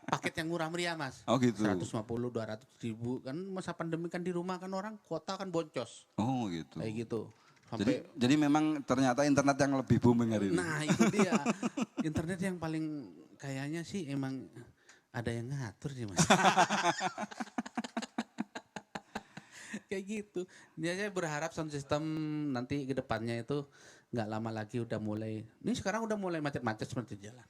[SPEAKER 2] Paket yang murah meriah Mas.
[SPEAKER 1] Oh gitu.
[SPEAKER 2] 150, 200 ribu. Kan masa pandemi kan di rumah kan orang kuota kan boncos.
[SPEAKER 1] Oh gitu.
[SPEAKER 2] Kayak gitu. Sampai,
[SPEAKER 1] Jadi memang ternyata internet yang lebih booming hari ini.
[SPEAKER 2] nah itu dia. Internet yang paling kayaknya sih emang ada yang ngatur sih Mas. Kayak gitu. Dia saya berharap sound system nanti ke depannya itu nggak lama lagi udah mulai. Ini sekarang udah mulai macet-macet seperti jalan.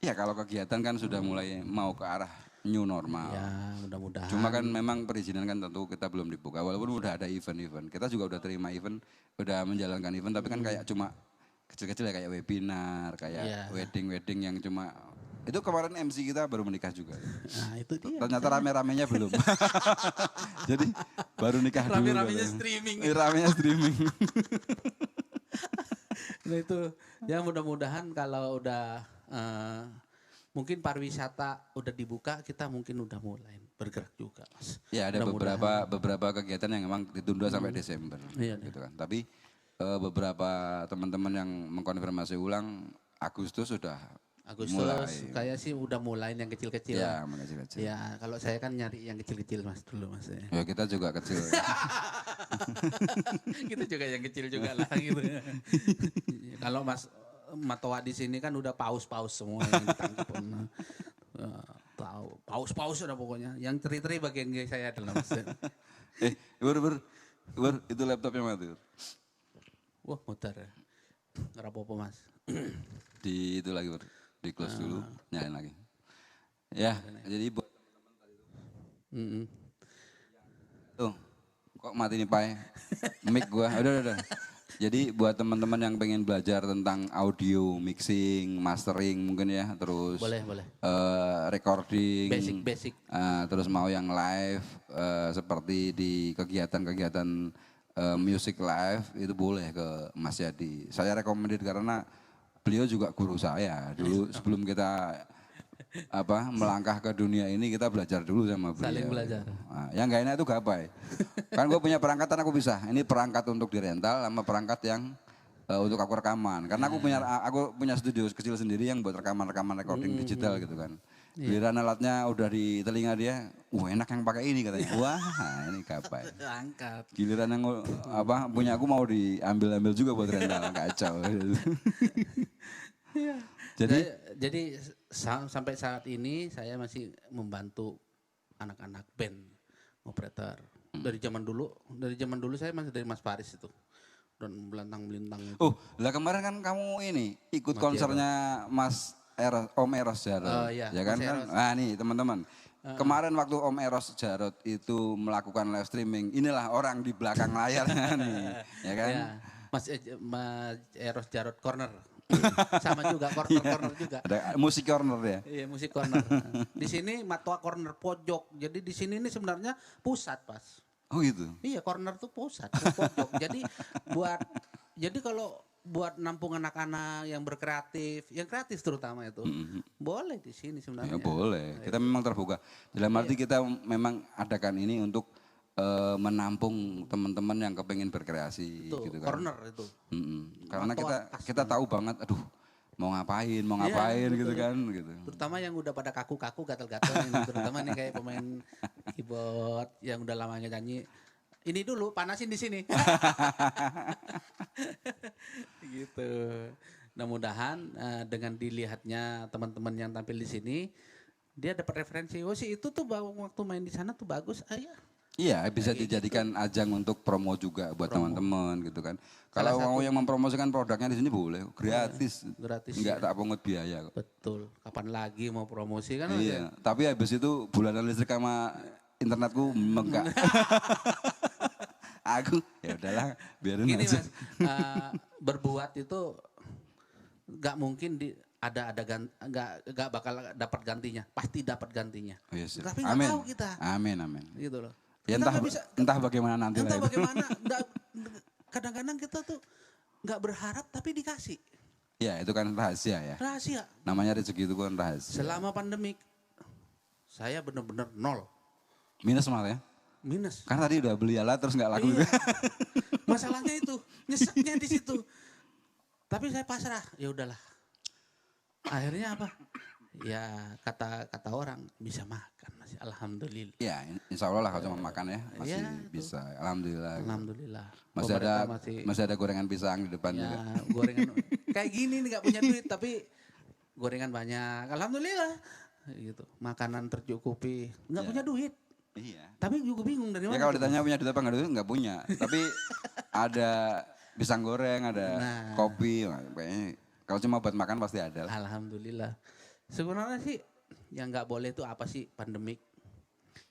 [SPEAKER 1] Ya kalau kegiatan kan sudah mulai mau ke arah new normal.
[SPEAKER 2] Ya mudah-mudahan.
[SPEAKER 1] Cuma kan memang perizinan kan tentu kita belum dibuka. Walaupun udah ada event-event. Kita juga udah terima event, udah menjalankan event. Tapi kan kayak cuma kecil-kecil ya kayak webinar, kayak wedding-wedding yang cuma. Itu kemarin MC kita baru menikah juga.
[SPEAKER 2] Nah itu dia.
[SPEAKER 1] Ternyata rame-ramenya belum. Jadi baru nikah dulu.
[SPEAKER 2] Rame-ramenya streaming.
[SPEAKER 1] Ramenya streaming.
[SPEAKER 2] Nah itu ya mudah-mudahan kalau udah mungkin pariwisata udah dibuka kita mungkin udah mulai bergerak juga Mas.
[SPEAKER 1] Ya ada beberapa kegiatan yang memang ditunda sampai Desember gitu kan. Tapi beberapa teman-teman yang mengkonfirmasi ulang Agustus sudah
[SPEAKER 2] Agustus kayak sih udah mulai yang kecil-kecil.
[SPEAKER 1] Ya, kecil-kecil.
[SPEAKER 2] Ya kalau saya kan nyari yang kecil-kecil Mas dulu Mas.
[SPEAKER 1] Ya kita juga kecil.
[SPEAKER 2] Kita juga yang kecil juga lah gitu. Kalau Mas Matoa di sini kan udah paus-paus semua yang ditangkap. Tahu, paus-paus udah pokoknya. Yang teri-teri bagian saya adalah Mas.
[SPEAKER 1] Ber, itu laptopnya mati.
[SPEAKER 2] Wah, muter. Nggak apa-apa Mas.
[SPEAKER 1] Di itu lagi, di close dulu, nyalain lagi. Ya, jadi buat tuh, kok mati nih Pak? Mic gua, udah. Jadi buat teman-teman yang pengen belajar tentang audio, mixing, mastering mungkin ya, terus
[SPEAKER 2] Boleh.
[SPEAKER 1] recording,
[SPEAKER 2] Basic.
[SPEAKER 1] terus mau yang live seperti di kegiatan-kegiatan music live itu boleh ke Mas Yadi. Saya recommended karena beliau juga guru saya. Dulu sebelum kita melangkah ke dunia ini kita belajar dulu sama beliau.
[SPEAKER 2] Saling belajar.
[SPEAKER 1] Nah, yang gak enak itu gapai. Kan gue punya perangkatan aku bisa. Ini perangkat untuk dirental sama perangkat yang untuk aku rekaman. Karena aku punya studio kecil sendiri yang buat rekaman-rekaman recording digital gitu kan. Giliran alatnya udah di telinga dia, enak yang pakai ini katanya. Wah, ini gapai.
[SPEAKER 2] Angkat.
[SPEAKER 1] Giliran yang punya aku mau diambil-ambil juga buat rental, kacau.
[SPEAKER 2] Jadi sampai saat ini saya masih membantu anak-anak band operator. Dari zaman dulu saya masih dari Mas Faris itu. Dan melintang-melintang itu.
[SPEAKER 1] Oh, lah kemarin kan kamu ini ikut konsernya Om Eros Jarot.
[SPEAKER 2] Oh, iya,
[SPEAKER 1] Ya kan?
[SPEAKER 2] Mas Eros.
[SPEAKER 1] Nah nih teman-teman. Kemarin waktu Om Eros Jarot itu melakukan live streaming, inilah orang di belakang layarnya nih, ya kan?
[SPEAKER 2] Ya, Mas Eros Jarot Corner. Sama juga corner juga.
[SPEAKER 1] Ada musik corner ya.
[SPEAKER 2] Iya, musik corner. Di sini Matwa Corner pojok. Jadi di sini ini sebenarnya pusat, Pas.
[SPEAKER 1] Oh gitu.
[SPEAKER 2] Iya, corner tuh pusat, pojok. Jadi kalau buat nampung anak-anak yang berkreatif, yang kreatif terutama itu, boleh di sini sebenarnya.
[SPEAKER 1] Ya boleh. Kita memang terbuka. Dalam arti kita memang adakan ini untuk menampung teman-teman yang kepengen berkreasi
[SPEAKER 2] Itu,
[SPEAKER 1] gitu kan.
[SPEAKER 2] corner itu.
[SPEAKER 1] Karena kita tahu banget, aduh mau ngapain gitu kan gitu.
[SPEAKER 2] Terutama yang udah pada kaku-kaku gatel-gatel ini, terutama nih kayak pemain keyboard yang udah lama nggak nyanyi. Ini dulu panasin di sini. Gitu. Mudah-mudahan dengan dilihatnya teman-teman yang tampil di sini, dia dapat referensi. Oh sih itu tuh waktu main di sana tuh bagus.
[SPEAKER 1] Iya, bisa dijadikan ajang untuk promo juga buat teman-teman gitu kan. Kalau mau yang mempromosikan produknya di sini boleh, gratis.
[SPEAKER 2] Gratis.
[SPEAKER 1] Enggak tak pungut biaya kok.
[SPEAKER 2] Betul. Kapan lagi mau promosi kan?
[SPEAKER 1] Iya, tapi habis itu bulanan listrik sama internetku menggak. Aku ya udahlah, biarin
[SPEAKER 2] Gini
[SPEAKER 1] aja.
[SPEAKER 2] Mas, berbuat itu nggak mungkin nggak bakal dapat gantinya, pasti dapat gantinya.
[SPEAKER 1] Oh, iya, sih.
[SPEAKER 2] Tapi nggak tahu kita.
[SPEAKER 1] Amin.
[SPEAKER 2] Gitu loh.
[SPEAKER 1] Ya entah bagaimana nanti lah.
[SPEAKER 2] Entah bagaimana. Kadang-kadang kita tuh nggak berharap tapi dikasih.
[SPEAKER 1] Ya itu kan rahasia ya.
[SPEAKER 2] Rahasia.
[SPEAKER 1] Namanya rezeki itu kan rahasia.
[SPEAKER 2] Selama pandemik saya benar-benar nol.
[SPEAKER 1] Minus malah ya.
[SPEAKER 2] Minus.
[SPEAKER 1] Karena tadi udah beli alat terus nggak laku.
[SPEAKER 2] Iya. Masalahnya itu, nyeseknya di situ. Tapi saya pasrah, ya udahlah. Akhirnya apa? Ya kata orang bisa makan masih, alhamdulillah.
[SPEAKER 1] Ya insya Allah lah kalau cuma makan ya masih bisa. Alhamdulillah.
[SPEAKER 2] Alhamdulillah.
[SPEAKER 1] Masih ada gorengan pisang di depan juga.
[SPEAKER 2] Gorengan kayak gini nih nggak punya duit tapi gorengan banyak. Alhamdulillah. Gitu. Makanan tercukupi. Nggak punya duit.
[SPEAKER 1] Iya.
[SPEAKER 2] Tapi juga bingung dari mana.
[SPEAKER 1] Ya kalau ditanya punya duit apa nggak punya. Tapi ada pisang goreng, ada kopi. Kayaknya kalau cuma buat makan pasti ada lah.
[SPEAKER 2] Alhamdulillah. Sebenarnya sih yang nggak boleh itu apa sih pandemik?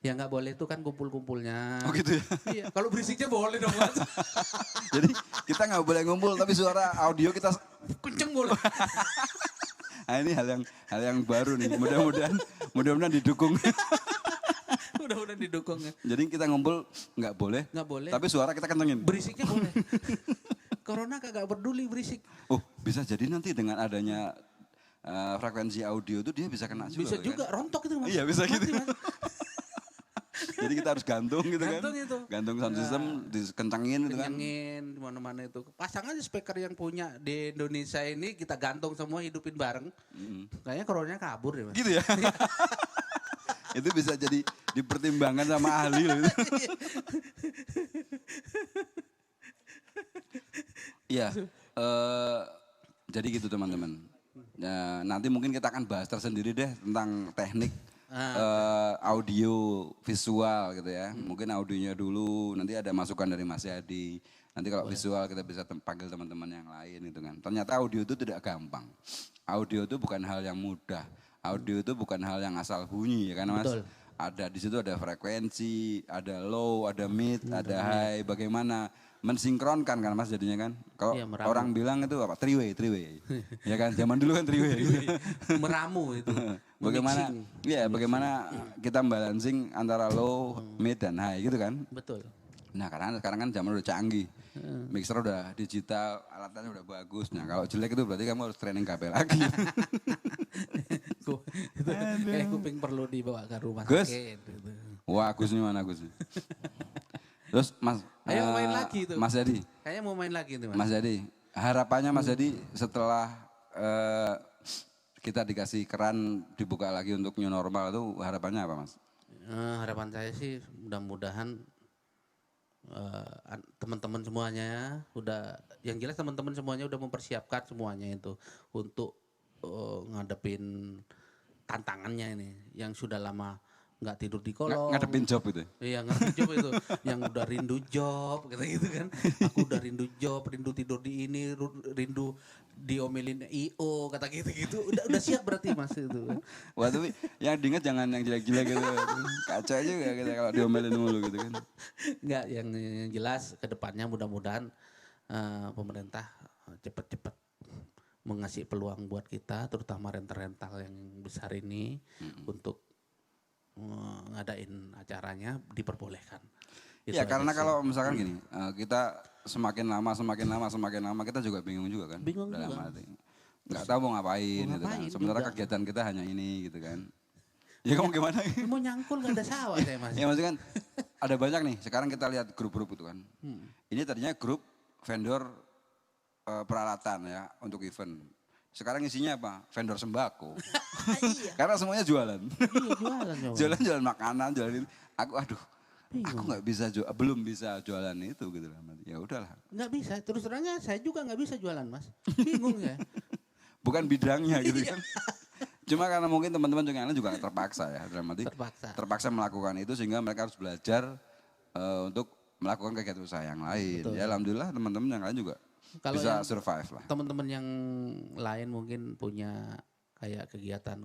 [SPEAKER 2] Yang nggak boleh itu kan kumpul-kumpulnya.
[SPEAKER 1] Oh gitu ya?
[SPEAKER 2] Iya. Kalau berisiknya boleh dong Mas.
[SPEAKER 1] Jadi kita nggak boleh ngumpul tapi suara audio kita
[SPEAKER 2] kenceng boleh.
[SPEAKER 1] Nah ini hal yang baru nih. Mudah-mudahan didukung.
[SPEAKER 2] Mudah-mudahan didukung ya.
[SPEAKER 1] Jadi kita ngumpul nggak boleh. Tapi suara kita kencengin.
[SPEAKER 2] Berisiknya boleh. Corona kagak peduli berisik.
[SPEAKER 1] Oh bisa jadi nanti dengan adanya frekuensi audio itu dia bisa kena juga.
[SPEAKER 2] Bisa juga
[SPEAKER 1] kan?
[SPEAKER 2] rontok itu Mas.
[SPEAKER 1] Iya bisa
[SPEAKER 2] mati,
[SPEAKER 1] gitu.
[SPEAKER 2] Mas.
[SPEAKER 1] Jadi kita harus gantung gitu
[SPEAKER 2] gantung
[SPEAKER 1] kan.
[SPEAKER 2] Itu.
[SPEAKER 1] Gantung sound system dikencengin gitu kan.
[SPEAKER 2] Kencengin di mana-mana itu. Pasang aja speaker yang punya di Indonesia ini kita gantung semua hidupin bareng. Kayaknya coronanya kabur ya Mas.
[SPEAKER 1] Gitu ya. Itu bisa jadi dipertimbangkan sama ahli loh. Iya. Jadi gitu teman-teman. Nah, nanti mungkin kita akan bahas tersendiri deh tentang teknik audio visual gitu ya. Mungkin audionya dulu, nanti ada masukan dari Mas Yadi. Nanti kalau visual kita bisa panggil teman-teman yang lain gitu kan. Ternyata audio itu tidak gampang. Audio itu bukan hal yang mudah. Audio itu bukan hal yang asal bunyi ya kan Mas. Betul. Ada di situ ada frekuensi, ada low, ada mid, ada high. Bagaimana mensinkronkan kan Mas jadinya kan. Kalau
[SPEAKER 2] Iya, meramu.
[SPEAKER 1] orang bilang itu apa? Three-way. Ya kan, zaman dulu kan three-way.
[SPEAKER 2] Meramu itu.
[SPEAKER 1] Bagaimana
[SPEAKER 2] Memixing.
[SPEAKER 1] ya bagaimana kita balancing antara low, mid dan high gitu kan.
[SPEAKER 2] Betul.
[SPEAKER 1] Nah karena sekarang kan zaman udah canggih. Mixer udah digital, alatnya udah bagus. Nah kalau jelek itu berarti kamu harus training KB lagi.
[SPEAKER 2] Itu kayak kuping perlu dibawa ke rumah
[SPEAKER 1] Gus.
[SPEAKER 2] sakit. Gitu.
[SPEAKER 1] Wah Gus ini mana Gus? Terus Mas,
[SPEAKER 2] Ayo main lagi itu.
[SPEAKER 1] Mas Jadi,
[SPEAKER 2] Kayaknya mau main lagi itu Mas.
[SPEAKER 1] Mas Jadi, harapannya Mas Jadi setelah kita dikasih keran dibuka lagi untuk new normal itu harapannya apa Mas?
[SPEAKER 2] Harapan saya sih mudah-mudahan teman-teman semuanya udah, yang jelas teman-teman semuanya udah mempersiapkan semuanya itu untuk ngadepin tantangannya ini yang sudah lama nggak tidur di kolong.
[SPEAKER 1] Ngadepin job itu?
[SPEAKER 2] Iya ngadepin job itu, yang udah rindu job gitu kan. Aku udah rindu job, rindu tidur di ini, rindu diomelin IO kata gitu. Udah siap berarti Mas itu.
[SPEAKER 1] Wah tapi yang diingat jangan yang jelek-jelek gitu. Kacau juga kita kalau diomelin mulu gitu kan.
[SPEAKER 2] Enggak, yang jelas ke depannya mudah-mudahan pemerintah cepat-cepat mengasih peluang buat kita, terutama rental-rental yang besar ini untuk ngadain acaranya diperbolehkan.
[SPEAKER 1] Ya karena kalau misalkan gini, kita semakin lama kita juga bingung juga kan.
[SPEAKER 2] Bingung
[SPEAKER 1] dalam
[SPEAKER 2] juga.
[SPEAKER 1] arti. Nggak tahu mau ngapain gitu kan.
[SPEAKER 2] ngapain
[SPEAKER 1] Sementara
[SPEAKER 2] juga.
[SPEAKER 1] kegiatan kita hanya ini gitu kan. Ya kamu gimana?
[SPEAKER 2] Mau nyangkul gak ada sawah saya Mas.
[SPEAKER 1] Ya maksudnya kan ada banyak nih. Sekarang kita lihat grup-grup itu kan. Ini tadinya grup vendor peralatan ya untuk event. Sekarang isinya apa? Vendor sembako. Karena semuanya jualan.
[SPEAKER 2] Iya jualan coba.
[SPEAKER 1] Jualan makanan, jualan itu. Aku nggak bisa belum bisa jualan itu gitu lah. Ya udahlah.
[SPEAKER 2] Nggak bisa, terus terangnya saya juga nggak bisa jualan Mas. Bingung ya.
[SPEAKER 1] Bukan bidangnya gitu kan. Cuma karena mungkin teman-teman juga terpaksa ya. Dalam arti terpaksa melakukan itu sehingga mereka harus belajar untuk melakukan kegiatan usaha yang lain.
[SPEAKER 2] Betul.
[SPEAKER 1] Ya alhamdulillah teman-teman yang lain juga
[SPEAKER 2] Kalau
[SPEAKER 1] bisa
[SPEAKER 2] yang
[SPEAKER 1] survive lah.
[SPEAKER 2] teman-teman yang lain mungkin punya kayak kegiatan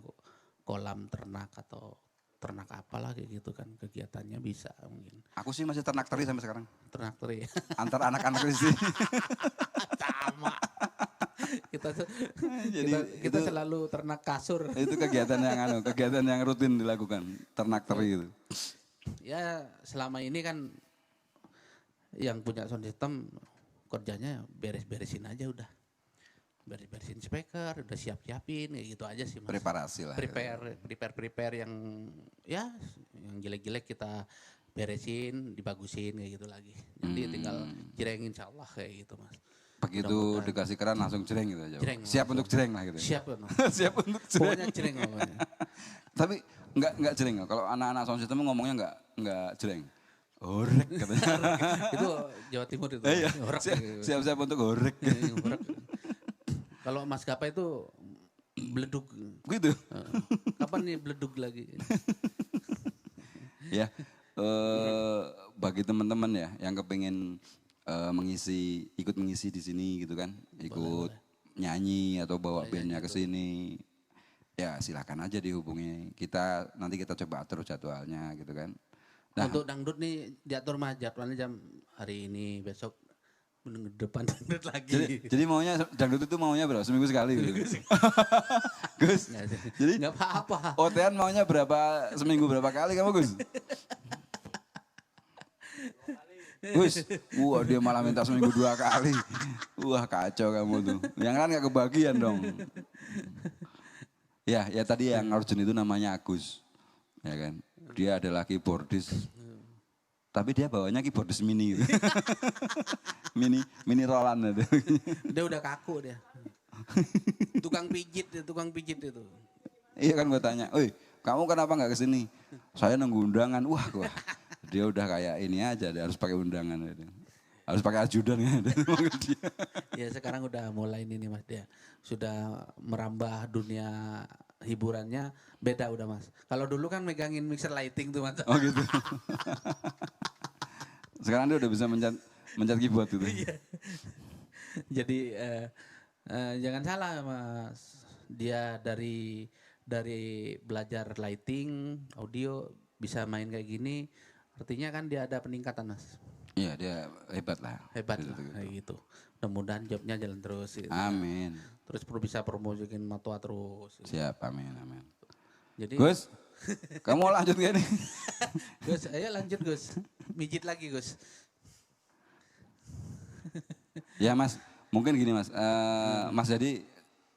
[SPEAKER 2] kolam ternak atau ternak apalah kayak gitu kan, kegiatannya bisa mungkin.
[SPEAKER 1] Aku sih masih ternak teri sampai sekarang.
[SPEAKER 2] Ternak teri.
[SPEAKER 1] Antar anak-anak di sini.
[SPEAKER 2] Sama.
[SPEAKER 1] Jadi
[SPEAKER 2] kita
[SPEAKER 1] itu-
[SPEAKER 2] selalu ternak kasur.
[SPEAKER 1] Itu kegiatan yang rutin dilakukan, ternak teri itu.
[SPEAKER 2] Ya selama ini kan yang punya sound system kerjanya beres-beresin aja udah. Beres-beresin speaker, udah siap-siapin kayak gitu aja sih Mas.
[SPEAKER 1] Preparasi lah.
[SPEAKER 2] Prepare yang ya yang jelek-jelek kita beresin, dibagusin kayak gitu lagi. Jadi tinggal jireng insya Allah kayak gitu Mas.
[SPEAKER 1] Begitu
[SPEAKER 2] Mudah-mudahan.
[SPEAKER 1] dikasih keran langsung jereng gitu aja.
[SPEAKER 2] Jereng,
[SPEAKER 1] Siap untuk jereng lah gitu.
[SPEAKER 2] Siap kan?
[SPEAKER 1] Siap untuk jereng.
[SPEAKER 2] Pokoknya jireng pokoknya.
[SPEAKER 1] Tapi enggak jereng. Kalau anak-anak sound system ngomongnya enggak jereng. Horek katanya.
[SPEAKER 2] Itu Jawa Timur itu.
[SPEAKER 1] Iya.
[SPEAKER 2] Horek.
[SPEAKER 1] Siap-siap untuk horek.
[SPEAKER 2] Horek. Kalau maskapai itu beleduk.
[SPEAKER 1] Gitu.
[SPEAKER 2] Kapan nih beleduk lagi?
[SPEAKER 1] Ya. Bagi teman-teman ya yang kepingin ikut mengisi di sini gitu kan. Ikut nyanyi atau bawa bandnya ke sini. Ya silakan aja dihubungi. Nanti kita coba atur jadwalnya gitu kan. Nah,
[SPEAKER 2] Untuk dangdut nih diatur mah jadwalnya jam hari ini, besok minggu depan dangdut lagi.
[SPEAKER 1] jadi maunya dangdut itu maunya berapa? Seminggu sekali gitu. Gus. Jadi
[SPEAKER 2] Nggak apa-apa.
[SPEAKER 1] OTN maunya seminggu berapa kali kamu Gus? Gus, wah dia malah minta seminggu 2 kali. Wah kacau kamu tuh. Yang kan gak kebagian dong. Ya tadi yang Arjun itu namanya Agus. Ya kan. Dia adalah keyboardis. Tapi dia bawanya keyboardis mini gitu. mini Roland itu.
[SPEAKER 2] Dia udah kaku dia. Tukang pijit itu.
[SPEAKER 1] Iya kan gue tanya, "Oi, kamu kenapa nggak kesini?" "Saya nunggu undangan." Wah, dia udah kayak ini aja, dia harus pakai undangan. Harus pakai ajudan ya.
[SPEAKER 2] Ya sekarang udah mulai ini Mas dia. Sudah merambah dunia hiburannya beda udah Mas. Kalau dulu kan megangin mixer lighting tuh Mas.
[SPEAKER 1] Oh gitu. Sekarang dia udah bisa mencet keyboard gitu.
[SPEAKER 2] Jadi jangan salah Mas. Dia dari belajar lighting, audio bisa main kayak gini. Artinya kan dia ada peningkatan Mas.
[SPEAKER 1] Iya dia hebat lah.
[SPEAKER 2] Hebat
[SPEAKER 1] Gitu,
[SPEAKER 2] lah
[SPEAKER 1] gitu.
[SPEAKER 2] kayak gitu. Mudah-mudahan jobnya jalan terus gitu.
[SPEAKER 1] Amin.
[SPEAKER 2] Terus perlu bisa promosiin Matua terus. Gitu.
[SPEAKER 1] Siap, amin, amin.
[SPEAKER 2] Jadi
[SPEAKER 1] Gus, kamu mau lanjut gak nih?
[SPEAKER 2] Gus, ayo lanjut Gus. Mijit lagi Gus.
[SPEAKER 1] Ya Mas, mungkin gini Mas. Mas Jadi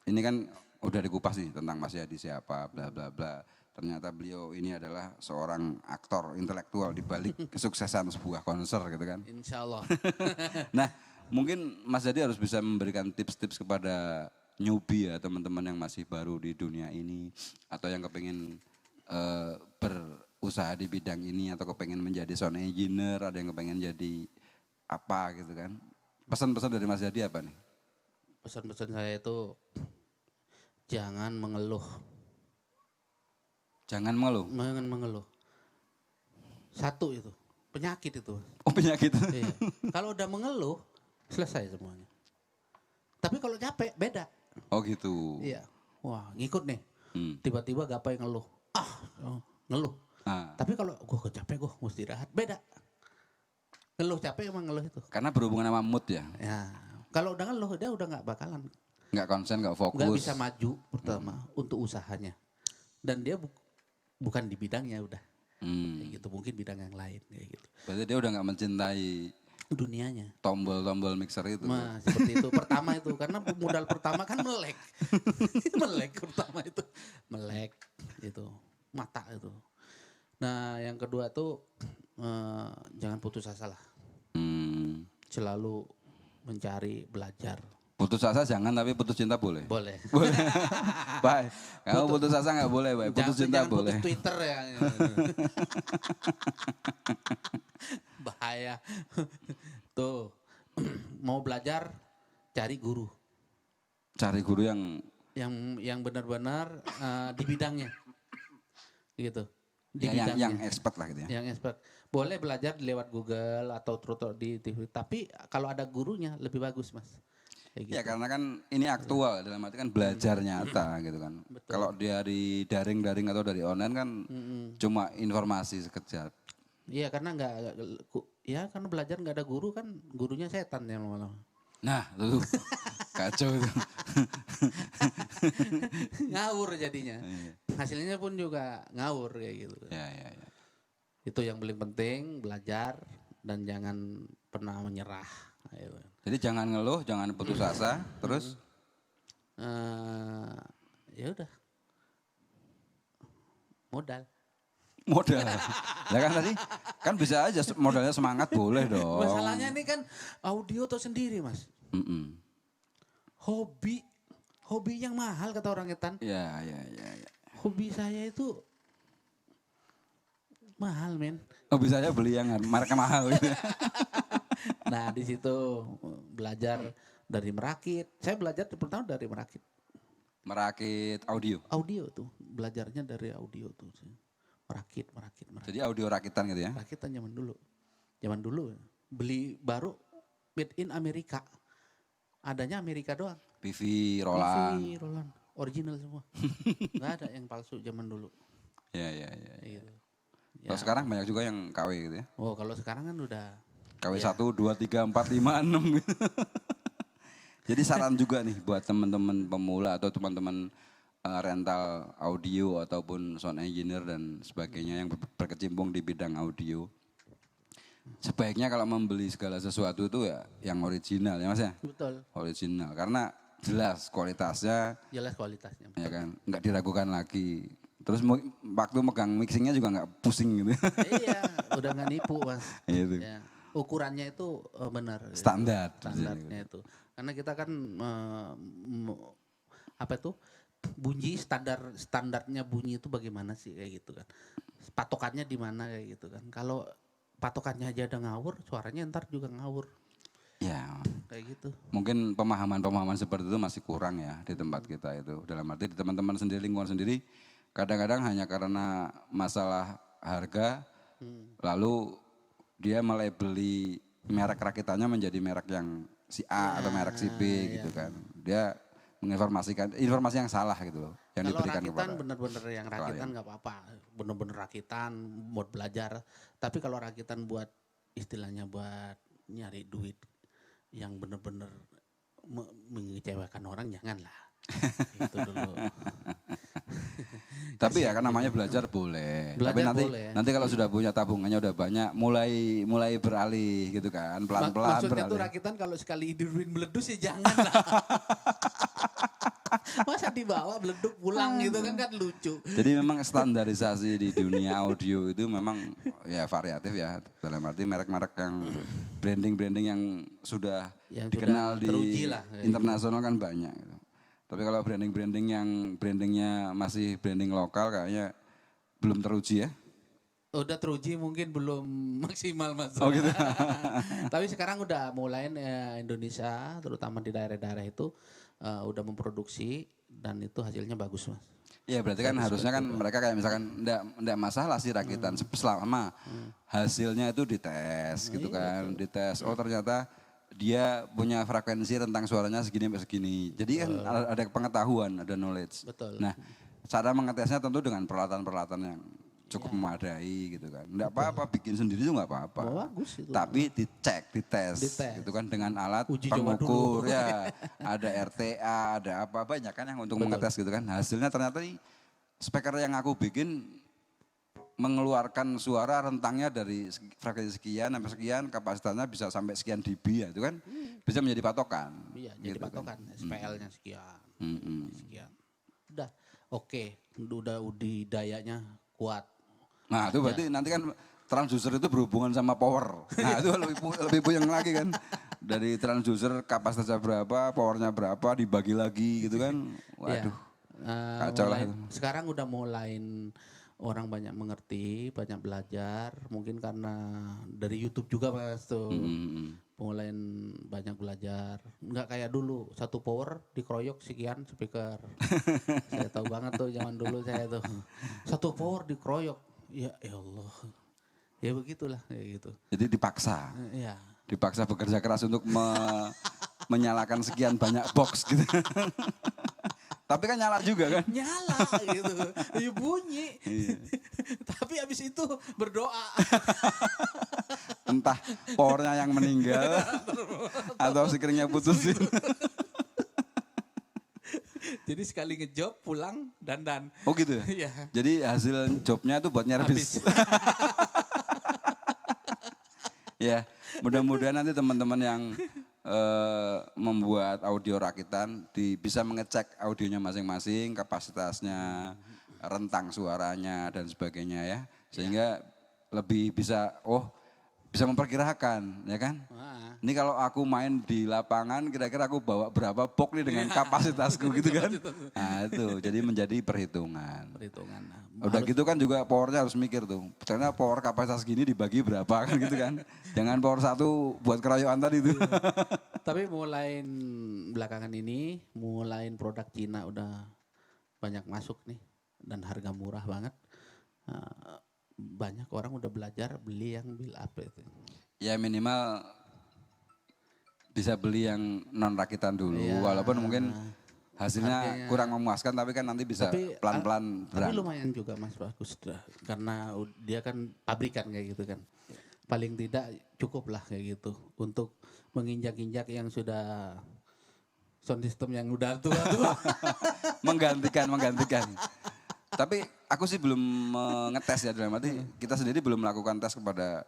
[SPEAKER 1] ini kan udah dikupas nih tentang Mas Jadi siapa, bla bla bla. Ternyata beliau ini adalah seorang aktor intelektual di balik kesuksesan sebuah konser gitu kan.
[SPEAKER 2] Insya Allah.
[SPEAKER 1] Nah, mungkin Mas Jadi harus bisa memberikan tips-tips kepada newbie ya, teman-teman yang masih baru di dunia ini atau yang kepengen berusaha di bidang ini atau kepengen menjadi sound engineer, ada yang kepengen jadi apa gitu kan. Pesan-pesan dari Mas Jadi apa nih?
[SPEAKER 2] Pesan-pesan saya itu jangan mengeluh.
[SPEAKER 1] Jangan mengeluh.
[SPEAKER 2] Jangan mengeluh. Satu itu, penyakit itu.
[SPEAKER 1] Oh penyakit.
[SPEAKER 2] Iya. Kalau udah mengeluh, selesai semuanya. Tapi kalau capek, beda.
[SPEAKER 1] Oh gitu.
[SPEAKER 2] Iya. Wah, ngikut nih.
[SPEAKER 1] Hmm.
[SPEAKER 2] Tiba-tiba gapai ngeluh. Ngeluh.
[SPEAKER 1] Nah,
[SPEAKER 2] Tapi kalau gue capek, gue mesti istirahat. Beda. Ngeluh capek emang ngeluh itu.
[SPEAKER 1] karena berhubungan sama mood ya.
[SPEAKER 2] Ya, kalau udah ngeluh, dia udah nggak bakalan.
[SPEAKER 1] Nggak konsen, nggak fokus.
[SPEAKER 2] Nggak bisa maju pertama untuk usahanya. Dan dia bukan di bidangnya udah. Kayak gitu, mungkin bidang yang lain kayak gitu.
[SPEAKER 1] Berarti dia udah nggak mencintai
[SPEAKER 2] Dunianya.
[SPEAKER 1] tombol-tombol mixer itu.
[SPEAKER 2] Nah, seperti itu. Pertama itu karena modal pertama kan melek. Melek pertama itu. Melek itu. Mata itu. Nah, yang kedua tuh jangan putus asa lah. Selalu mencari, belajar.
[SPEAKER 1] Putus asa jangan, tapi putus cinta boleh.
[SPEAKER 2] Boleh.
[SPEAKER 1] Boleh. Baik. Kamu putus asa nggak boleh, baik. Putus cinta
[SPEAKER 2] jangan
[SPEAKER 1] boleh.
[SPEAKER 2] putus Twitter ya. Bahaya. Tuh. Mau belajar, cari guru.
[SPEAKER 1] Cari guru
[SPEAKER 2] Yang benar-benar di bidangnya. Gitu. Di
[SPEAKER 1] yang expert lah gitu ya.
[SPEAKER 2] Yang expert. Boleh belajar lewat Google atau tutor di TV. Tapi kalau ada gurunya lebih bagus, Mas. Kayak gitu.
[SPEAKER 1] Ya karena kan ini aktual, dalam arti kan belajar nyata gitu kan.
[SPEAKER 2] Betul.
[SPEAKER 1] Kalau dari daring-daring atau dari online kan cuma informasi sekejap.
[SPEAKER 2] Iya, karena karena belajar nggak ada guru kan, gurunya setan ya malah.
[SPEAKER 1] Nah, tuh kacau itu.
[SPEAKER 2] Ngawur jadinya. Hasilnya pun juga ngawur kayak gitu.
[SPEAKER 1] Ya.
[SPEAKER 2] Itu yang paling penting, belajar dan jangan pernah menyerah. Gitu.
[SPEAKER 1] Jadi jangan ngeluh, jangan putus asa, terus
[SPEAKER 2] Ya udah.
[SPEAKER 1] modal. Lah kan tadi kan bisa aja modalnya semangat boleh dong.
[SPEAKER 2] Masalahnya ini kan audio tuh sendiri, Mas. Hobi yang mahal kata orang Etan.
[SPEAKER 1] Ya.
[SPEAKER 2] Hobi saya itu mahal, men.
[SPEAKER 1] Oh bisa aja beli yang merek mahal gitu.
[SPEAKER 2] Nah, di situ belajar dari merakit. Saya belajar pertama dari merakit.
[SPEAKER 1] Merakit audio.
[SPEAKER 2] Audio tuh, belajarnya dari audio tuh. Merakit.
[SPEAKER 1] Jadi audio rakitan gitu ya.
[SPEAKER 2] Rakitan zaman dulu beli baru made in Amerika. Adanya Amerika doang.
[SPEAKER 1] PV Roland.
[SPEAKER 2] PV Roland, original semua. Nggak ada yang palsu zaman dulu.
[SPEAKER 1] Ya.
[SPEAKER 2] Gitu.
[SPEAKER 1] Kalau sekarang banyak juga yang KW gitu ya.
[SPEAKER 2] Oh, kalau sekarang kan udah
[SPEAKER 1] KW 1, 2, 3, 4, 5, 6 gitu. Jadi saran juga nih buat teman-teman pemula atau teman-teman rental audio ataupun sound engineer dan sebagainya yang berkecimpung di bidang audio. Sebaiknya kalau membeli segala sesuatu itu ya yang original ya Mas ya.
[SPEAKER 2] betul.
[SPEAKER 1] Original karena jelas kualitasnya
[SPEAKER 2] Jelas kualitasnya.
[SPEAKER 1] ya kan, nggak diragukan lagi. Terus waktu megang mixingnya juga nggak pusing gitu.
[SPEAKER 2] Iya, udah nggak nipu, Mas.
[SPEAKER 1] Itu.
[SPEAKER 2] Ya, ukurannya itu benar.
[SPEAKER 1] Standar.
[SPEAKER 2] Standarnya itu. Karena kita kan apa itu bunyi standarnya bunyi itu bagaimana sih kayak gitu kan. Patokannya di mana kayak gitu kan. Kalau patokannya aja ada ngawur, suaranya ntar juga ngawur.
[SPEAKER 1] Ya.
[SPEAKER 2] Kayak gitu.
[SPEAKER 1] Mungkin pemahaman seperti itu masih kurang ya di tempat kita itu. Dalam arti di teman-teman sendiri, lingkungan sendiri, kadang-kadang hanya karena masalah harga, lalu dia melabeli merek rakitannya menjadi merek yang si A atau merek si B gitu kan. Dia menginformasikan informasi yang salah gitu loh. Yang
[SPEAKER 2] Kalau
[SPEAKER 1] diberikan
[SPEAKER 2] rakitan
[SPEAKER 1] kepada
[SPEAKER 2] bener-bener yang rakitan nggak apa-apa, bener-bener rakitan buat belajar. Tapi kalau rakitan buat istilahnya buat nyari duit yang bener-bener mengecewakan orang janganlah. Itu dulu.
[SPEAKER 1] Tapi ya kan namanya belajar boleh. Tapi
[SPEAKER 2] Belajar
[SPEAKER 1] nanti
[SPEAKER 2] boleh.
[SPEAKER 1] nanti kalau sudah punya tabungannya udah banyak, mulai beralih gitu kan, pelan-pelan
[SPEAKER 2] Maksudnya tuh
[SPEAKER 1] beralih.
[SPEAKER 2] rakitan kalau sekali hidupin meledus ya janganlah. Masa dibawa meleduk pulang gitu kan lucu.
[SPEAKER 1] Jadi memang standarisasi di dunia audio itu memang ya variatif ya. Dalam arti merek-merek yang branding-branding yang sudah
[SPEAKER 2] Yang
[SPEAKER 1] dikenal
[SPEAKER 2] sudah
[SPEAKER 1] di
[SPEAKER 2] teruji lah, kayak
[SPEAKER 1] internasional kan banyak. Gitu. Tapi kalau branding-branding yang brandingnya masih branding lokal kayaknya belum teruji ya.
[SPEAKER 2] Udah teruji mungkin belum maksimal mas.
[SPEAKER 1] Oh gitu.
[SPEAKER 2] Tapi sekarang udah mulai Indonesia terutama di daerah-daerah itu udah memproduksi dan itu hasilnya bagus mas.
[SPEAKER 1] Iya berarti kan harusnya kan mereka kayak misalkan enggak masalah sih rakitan selama hasilnya itu dites gitu kan, dites. Oh ternyata dia punya frekuensi rentang suaranya segini sampai segini. Jadi kan ada pengetahuan, ada knowledge.
[SPEAKER 2] Betul.
[SPEAKER 1] Nah, cara mengetesnya tentu dengan peralatan-peralatan yang cukup memadai gitu kan. Enggak apa-apa bikin sendiri itu enggak apa-apa.
[SPEAKER 2] Oh, bagus itu.
[SPEAKER 1] Tapi dicek, dites gitu kan dengan alat
[SPEAKER 2] Uji coba
[SPEAKER 1] pengukur
[SPEAKER 2] dulu.
[SPEAKER 1] ya. Ada RTA, ada apa banyak kan yang untuk mengetes gitu kan. Hasilnya ternyata nih speaker yang aku bikin mengeluarkan suara rentangnya dari frekuensi sekian sampai sekian, kapasitasnya bisa sampai sekian dB ya, itu kan bisa menjadi patokan.
[SPEAKER 2] Iya, jadi
[SPEAKER 1] gitu
[SPEAKER 2] patokan SPL-nya sekian.
[SPEAKER 1] Mm-mm.
[SPEAKER 2] Sekian. Udah oke, udah dayanya kuat.
[SPEAKER 1] Nah itu berarti nanti kan transducer itu berhubungan sama power. Nah itu lebih puyeng lagi kan. Dari transducer kapasitasnya berapa, powernya berapa, dibagi lagi gitu kan. Waduh, kacau lah itu.
[SPEAKER 2] Sekarang udah mulain orang banyak mengerti, banyak belajar. Mungkin karena dari YouTube juga mas tuh. Mulai banyak belajar. Enggak kayak dulu, satu power dikeroyok sekian speaker. Saya tahu banget tuh zaman dulu saya tuh. Satu power dikeroyok. Ya Allah. Ya begitulah kayak gitu.
[SPEAKER 1] Jadi dipaksa.
[SPEAKER 2] Iya.
[SPEAKER 1] Dipaksa bekerja keras untuk menyalakan sekian banyak box gitu. Tapi kan nyala juga kan?
[SPEAKER 2] Nyala gitu. Ya bunyi.
[SPEAKER 1] Iya.
[SPEAKER 2] Tapi habis itu berdoa.
[SPEAKER 1] Entah powernya yang meninggal atau screen-nya putusin.
[SPEAKER 2] Jadi sekali ngejob pulang dandan.
[SPEAKER 1] Oh gitu ya?
[SPEAKER 2] Iya.
[SPEAKER 1] Jadi hasil jobnya itu buat nyervis. Ya, mudah-mudahan nanti teman-teman yang membuat audio rakitan bisa mengecek audionya masing-masing, kapasitasnya, rentang suaranya dan sebagainya ya. Sehingga lebih bisa bisa memperkirakan ya kan. Ini kalau aku main di lapangan kira-kira aku bawa berapa box nih dengan kapasitasku gitu kan. Nah itu jadi menjadi perhitungan.
[SPEAKER 2] Perhitungan.
[SPEAKER 1] Udah gitu kan juga powernya harus mikir tuh. Karena power kapasitas gini dibagi berapa kan gitu kan. Jangan power satu buat keroyokan tadi itu.
[SPEAKER 2] Tapi mulai belakangan ini, mulai produk Cina udah banyak masuk nih. Dan harga murah banget. Banyak orang udah belajar beli yang build up itu.
[SPEAKER 1] Ya minimal bisa beli yang non rakitan dulu. Ya. Walaupun mungkin hasilnya harganya kurang memuaskan tapi kan nanti bisa pelan-pelan
[SPEAKER 2] Tapi lumayan juga mas, bagus dah. Karena dia kan pabrikan kayak gitu kan. Paling tidak cukup lah kayak gitu. Untuk menginjak-injak yang sudah sound system yang udah tua-tua.
[SPEAKER 1] menggantikan. Tapi aku sih belum ngetes ya dalam arti kita sendiri belum melakukan tes kepada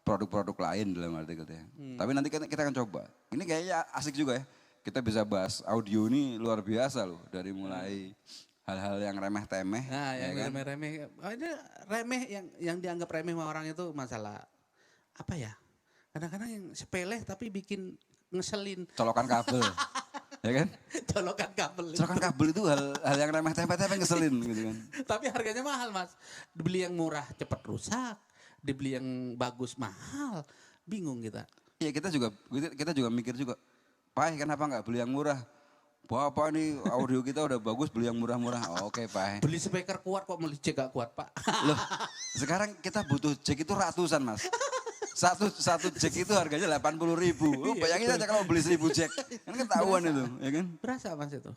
[SPEAKER 1] produk-produk lain dalam arti gitu ya. Tapi nanti kita akan coba. Ini kayaknya asik juga ya. Kita bisa bahas audio ini luar biasa loh. Dari mulai hal-hal yang remeh-temeh.
[SPEAKER 2] Nah yang
[SPEAKER 1] ya kan?
[SPEAKER 2] remeh-remeh. Ini remeh yang dianggap remeh sama orang itu masalah apa ya. Kadang-kadang yang sepele tapi bikin ngeselin.
[SPEAKER 1] Colokan kabel. Ya kan?
[SPEAKER 2] Colokan kabel.
[SPEAKER 1] Colokan kabel itu hal yang remeh-temeh ngeselin gitu kan.
[SPEAKER 2] Tapi harganya mahal mas. Dibeli yang murah cepat rusak. Dibeli yang bagus mahal. Bingung kita.
[SPEAKER 1] Iya kita juga mikir juga. Pak kenapa nggak beli yang murah? Bapak nih audio kita udah bagus beli yang murah-murah. Oke Pak.
[SPEAKER 2] Beli speaker kuat kok beli jack gak kuat Pak.
[SPEAKER 1] Loh sekarang kita butuh jack itu ratusan mas. Satu jack itu harganya 80.000. Bayangin aja kalau beli 1.000 jack. Kan ketahuan itu ya kan.
[SPEAKER 2] Berasa mas itu.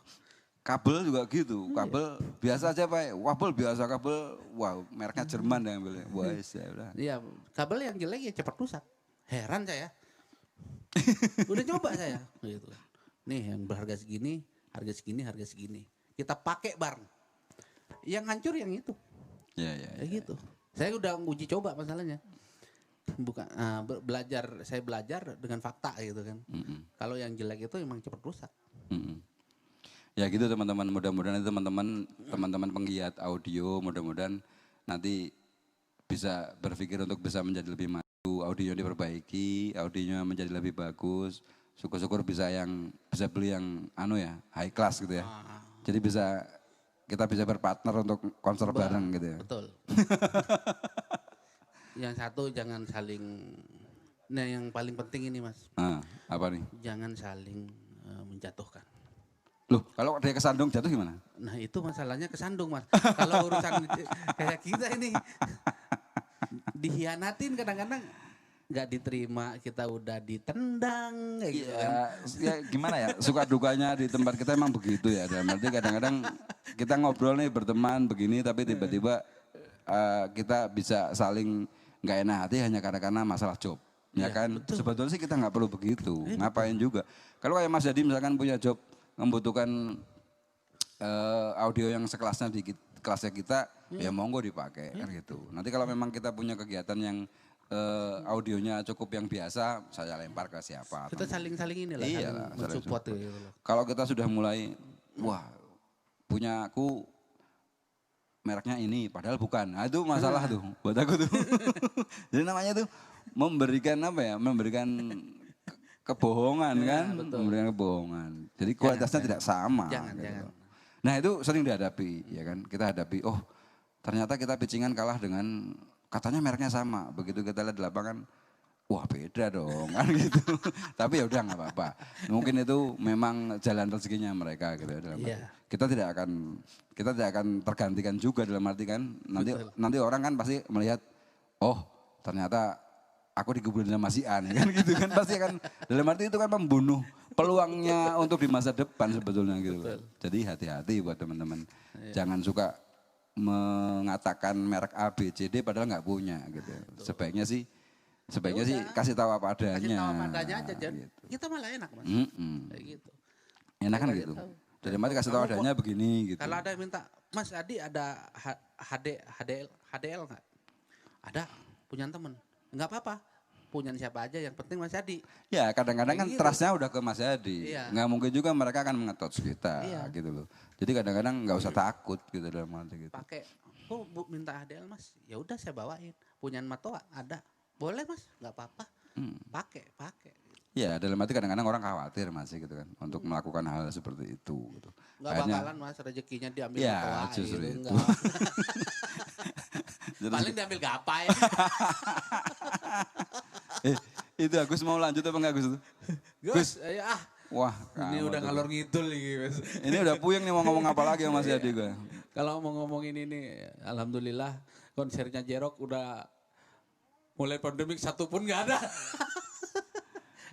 [SPEAKER 1] Kabel juga gitu. Kabel biasa aja Pak. Kabel biasa kabel. Wow mereknya Jerman yang beli. Wah ya udah.
[SPEAKER 2] Iya kabel yang jelek ya cepat rusak. Heran saya. Udah coba saya gitu. Nih yang berharga segini, harga segini, harga segini. Kita pakai bareng. Yang hancur yang itu.
[SPEAKER 1] Iya.
[SPEAKER 2] Kayak gitu. Saya udah uji coba masalahnya. Bukan saya belajar dengan fakta gitu kan. Kalau yang jelek itu emang cepat rusak.
[SPEAKER 1] Ya gitu teman-teman, mudah-mudahan itu teman-teman penggiat audio mudah-mudahan nanti bisa berpikir untuk bisa menjadi lebih maju, audionya diperbaiki, audionya menjadi lebih bagus. Syukur-syukur bisa beli yang high class gitu ya. Jadi kita bisa berpartner untuk konser bareng gitu ya.
[SPEAKER 2] Betul. Yang satu jangan saling, nah yang paling penting ini Mas.
[SPEAKER 1] Apa nih?
[SPEAKER 2] Jangan saling menjatuhkan.
[SPEAKER 1] Loh, kalau dia kesandung jatuh gimana?
[SPEAKER 2] Nah itu masalahnya kesandung Mas. Kalau urusan kayak kita ini dihianatin kadang-kadang nggak diterima, kita udah ditendang kayak gitu kan.
[SPEAKER 1] Ya gimana ya, suka dukanya di tempat kita emang begitu ya. Dan berarti kadang-kadang kita ngobrol nih berteman begini tapi tiba-tiba kita bisa saling nggak enak hati hanya karena masalah job. Ya kan, betul. Sebetulnya sih kita nggak perlu begitu, ngapain juga. Kalau kayak Mas Jadi misalkan punya job, membutuhkan audio yang sekelasnya di kelasnya kita, ya monggo dipakai kan gitu. Nanti kalau memang kita punya kegiatan yang audionya cukup yang biasa, saya lempar ke siapa.
[SPEAKER 2] Kita saling-saling inilah, saling mensupport gitu loh.
[SPEAKER 1] Kalau kita sudah mulai, wah punya aku mereknya ini, padahal bukan. Nah itu masalah tuh, buat aku tuh. Jadi namanya tuh memberikan kebohongan kan, memberikan kebohongan. Jadi kualitasnya tidak sama.
[SPEAKER 2] Jangan.
[SPEAKER 1] Nah itu sering dihadapi, ya kan. Kita hadapi, oh ternyata kita pitchingan kalah dengan katanya mereknya sama. Begitu kita lihat di lapangan, wah beda dong kan gitu. Tapi ya udah nggak apa-apa. Mungkin itu memang jalan rezekinya mereka gitu ya. Kita tidak akan tergantikan juga dalam arti kan. Nanti orang kan pasti melihat, oh ternyata aku dikubulin sama si A kan gitu kan. Pasti kan dalam arti itu kan membunuh peluangnya untuk di masa depan sebetulnya gitu. Jadi hati-hati buat teman-teman. Jangan suka mengatakan merek A, B, C, D padahal nggak punya gitu. Sebaiknya sih kasih tahu apa adanya.
[SPEAKER 2] Kasih tahu apa adanya aja.
[SPEAKER 1] Gitu.
[SPEAKER 2] Kita malah enak Mas. Kayak gitu.
[SPEAKER 1] Enak kan gitu. Dari mati kasih tahu adanya begini gitu.
[SPEAKER 2] Kalau ada yang minta, Mas Adi ada HDL nggak? Ada, punya temen. Nggak apa-apa, punya siapa aja yang penting Mas Adi. Ya
[SPEAKER 1] kadang-kadang kan gitu. Trustnya udah ke Mas Adi. Nggak mungkin juga mereka akan mengetot kita gitu loh. Jadi kadang-kadang nggak usah takut gitu dalam arti gitu.
[SPEAKER 2] Pakai, Bu minta HDL Mas, ya udah saya bawain. Punya Matoa ada, boleh Mas, nggak apa-apa. Pakai.
[SPEAKER 1] Ya dalam arti kadang-kadang orang khawatir masih gitu kan untuk melakukan hal seperti itu gitu.
[SPEAKER 2] Nggak bakalan Mas rezekinya diambil Matoa
[SPEAKER 1] justru
[SPEAKER 2] gitu.
[SPEAKER 1] Itu.
[SPEAKER 2] Paling diambil gapai.
[SPEAKER 1] Itu Agus mau lanjut apa enggak Agus itu?
[SPEAKER 2] Gus,
[SPEAKER 1] wah,
[SPEAKER 2] ini udah ngalor ngidul nih.
[SPEAKER 1] Ini udah puyeng nih mau ngomong apa lagi sama Mas Adi gue.
[SPEAKER 2] Kalau mau ngomongin ini, alhamdulillah konsernya Jerok udah mulai pandemik satu pun nggak ada.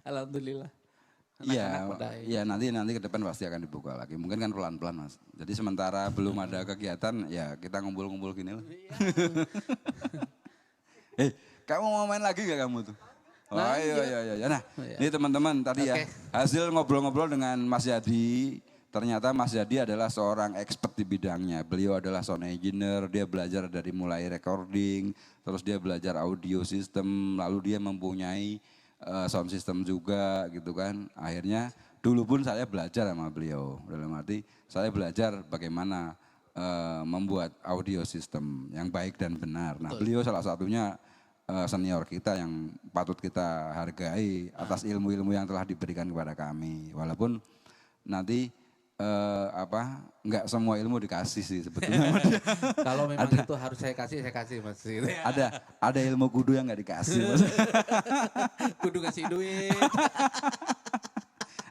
[SPEAKER 2] Alhamdulillah.
[SPEAKER 1] Iya nanti ke depan pasti akan dibuka lagi. Mungkin kan pelan-pelan Mas. Jadi sementara belum ada kegiatan ya kita ngumpul-ngumpul gini lah. Kamu mau main lagi gak kamu tuh? Oh iya. Nah ini teman-teman tadi ya hasil ngobrol-ngobrol dengan Mas Yadi. Ternyata Mas Yadi adalah seorang expert di bidangnya. Beliau adalah sound engineer, dia belajar dari mulai recording, terus dia belajar audio system, lalu dia mempunyai sound system juga gitu kan. Akhirnya dulu pun saya belajar sama beliau. Dalam arti saya belajar bagaimana membuat audio system yang baik dan benar. Nah beliau salah satunya senior kita yang patut kita hargai atas ilmu-ilmu yang telah diberikan kepada kami. Walaupun nanti enggak semua ilmu dikasih sih sebetulnya.
[SPEAKER 2] Kalau memang itu harus saya kasih Mas.
[SPEAKER 1] Ada ilmu kudu yang enggak dikasih Mas.
[SPEAKER 2] Kudu kasih duit.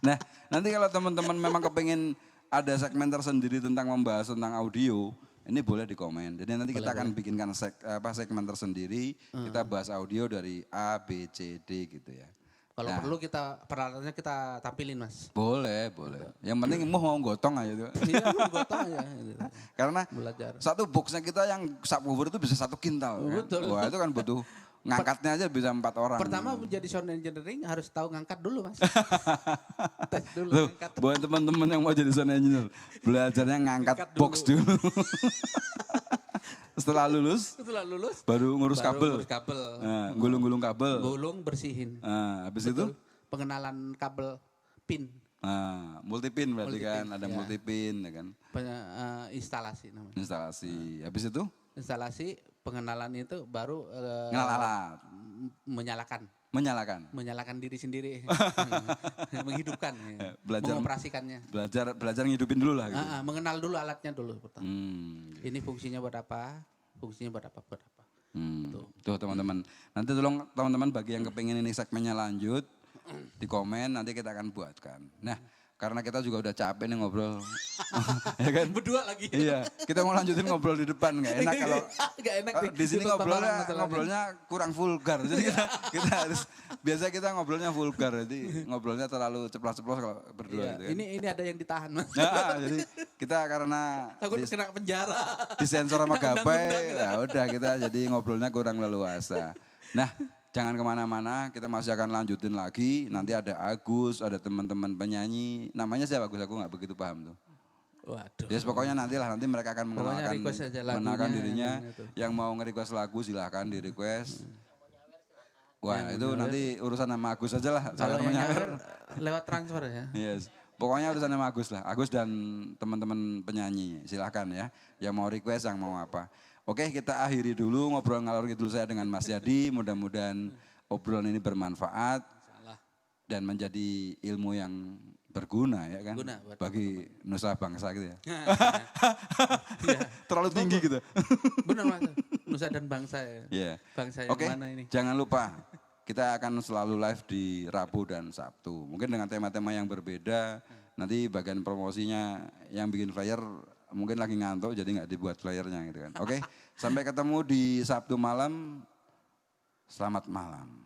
[SPEAKER 1] Nah nanti kalau teman-teman memang kepengen ada segmen tersendiri tentang membahas tentang audio, ini boleh di komen. Jadi nanti kita akan bikinkan segmen tersendiri, kita bahas audio dari A, B, C, D gitu ya.
[SPEAKER 2] Kalau perlu peralatannya kita tampilin Mas.
[SPEAKER 1] Boleh. Yang penting mau gotong aja tuh.
[SPEAKER 2] Iya mau gotong aja.
[SPEAKER 1] Karena
[SPEAKER 2] belajar.
[SPEAKER 1] Satu boxnya kita yang subwoofer itu bisa 1 kintal.
[SPEAKER 2] Betul.
[SPEAKER 1] Kan? Wah itu kan butuh ngangkatnya aja bisa 4 orang.
[SPEAKER 2] Pertama menjadi sound engineering harus tahu ngangkat dulu mas. Tes dulu
[SPEAKER 1] Tuh,
[SPEAKER 2] ngangkat.
[SPEAKER 1] buat teman-teman yang mau jadi sound engineer, belajarnya ngangkat
[SPEAKER 2] Ngangkat
[SPEAKER 1] box dulu. Setelah lulus, baru ngurus kabel.
[SPEAKER 2] Ngurus kabel.
[SPEAKER 1] Nah, gulung-gulung kabel.
[SPEAKER 2] Gulung bersihin.
[SPEAKER 1] Nah, habis itu?
[SPEAKER 2] Pengenalan kabel pin.
[SPEAKER 1] Nah, multipin berarti kan, ada
[SPEAKER 2] ya.
[SPEAKER 1] multipin ya kan.
[SPEAKER 2] Instalasi namanya.
[SPEAKER 1] Instalasi. Habis itu?
[SPEAKER 2] Instalasi pengenalan itu baru
[SPEAKER 1] Kenal alat.
[SPEAKER 2] menyalakan. Menyalakan diri sendiri. Menghidupkan. Ya. Mengoperasikannya.
[SPEAKER 1] Belajar ngidupin dulu lah gitu.
[SPEAKER 2] Mengenal dulu alatnya dulu pertama.
[SPEAKER 1] Gitu.
[SPEAKER 2] Ini fungsinya buat apa? Fungsinya buat apa?
[SPEAKER 1] Tuh teman-teman. Nanti tolong teman-teman bagi yang kepengen ini segmennya lanjut, di komen nanti kita akan buatkan. Nah, karena kita juga udah capek nih ngobrol. Ya kan?
[SPEAKER 2] Berdua lagi.
[SPEAKER 1] Iya, kita mau lanjutin ngobrol di depan, nggak enak kalau
[SPEAKER 2] Nggak enak
[SPEAKER 1] di sini ngobrolnya kurang vulgar. Jadi kita harus biasa kita ngobrolnya vulgar, jadi ngobrolnya terlalu ceplos-ceplos kalau berdua
[SPEAKER 2] Iya,
[SPEAKER 1] gitu kan.
[SPEAKER 2] Ini ada yang ditahan mas.
[SPEAKER 1] Nah, jadi kita karena
[SPEAKER 2] Takut kena penjara.
[SPEAKER 1] disensor sama gapai, ya udah kita jadi ngobrolnya kurang leluasa. Nah, jangan kemana-mana, kita masih akan lanjutin lagi. Nanti ada Agus, ada teman-teman penyanyi. Namanya siapa Agus? Aku nggak begitu paham tuh.
[SPEAKER 2] Waduh.
[SPEAKER 1] Ya pokoknya nanti mereka akan mengenalkan dirinya. Yang mau nge-request lagu silahkan di-request. Wah itu nanti urusan sama Agus aja lah.
[SPEAKER 2] Kalau yang nyawer lewat transfer ya.
[SPEAKER 1] Yes. Pokoknya urusan sama Agus lah. Agus dan teman-teman penyanyi silahkan ya. Yang mau request, yang mau apa. Oke, kita akhiri dulu ngobrol ngalor ngidul saya dengan Mas Yadi. Mudah-mudahan obrolan ini bermanfaat dan menjadi ilmu yang berguna ya kan. Bagi nusa bangsa gitu ya. Terlalu tinggi gitu.
[SPEAKER 2] Benar Mas. Nusa dan bangsa ya.
[SPEAKER 1] Yeah.
[SPEAKER 2] Bangsa yang
[SPEAKER 1] Oke,
[SPEAKER 2] mana ini?
[SPEAKER 1] jangan lupa kita akan selalu live di Rabu dan Sabtu. Mungkin dengan tema-tema yang berbeda. Nanti bagian promosinya yang bikin flyer mungkin lagi ngantuk jadi nggak dibuat flyernya gitu kan. Oke, sampai ketemu di Sabtu malam. Selamat malam.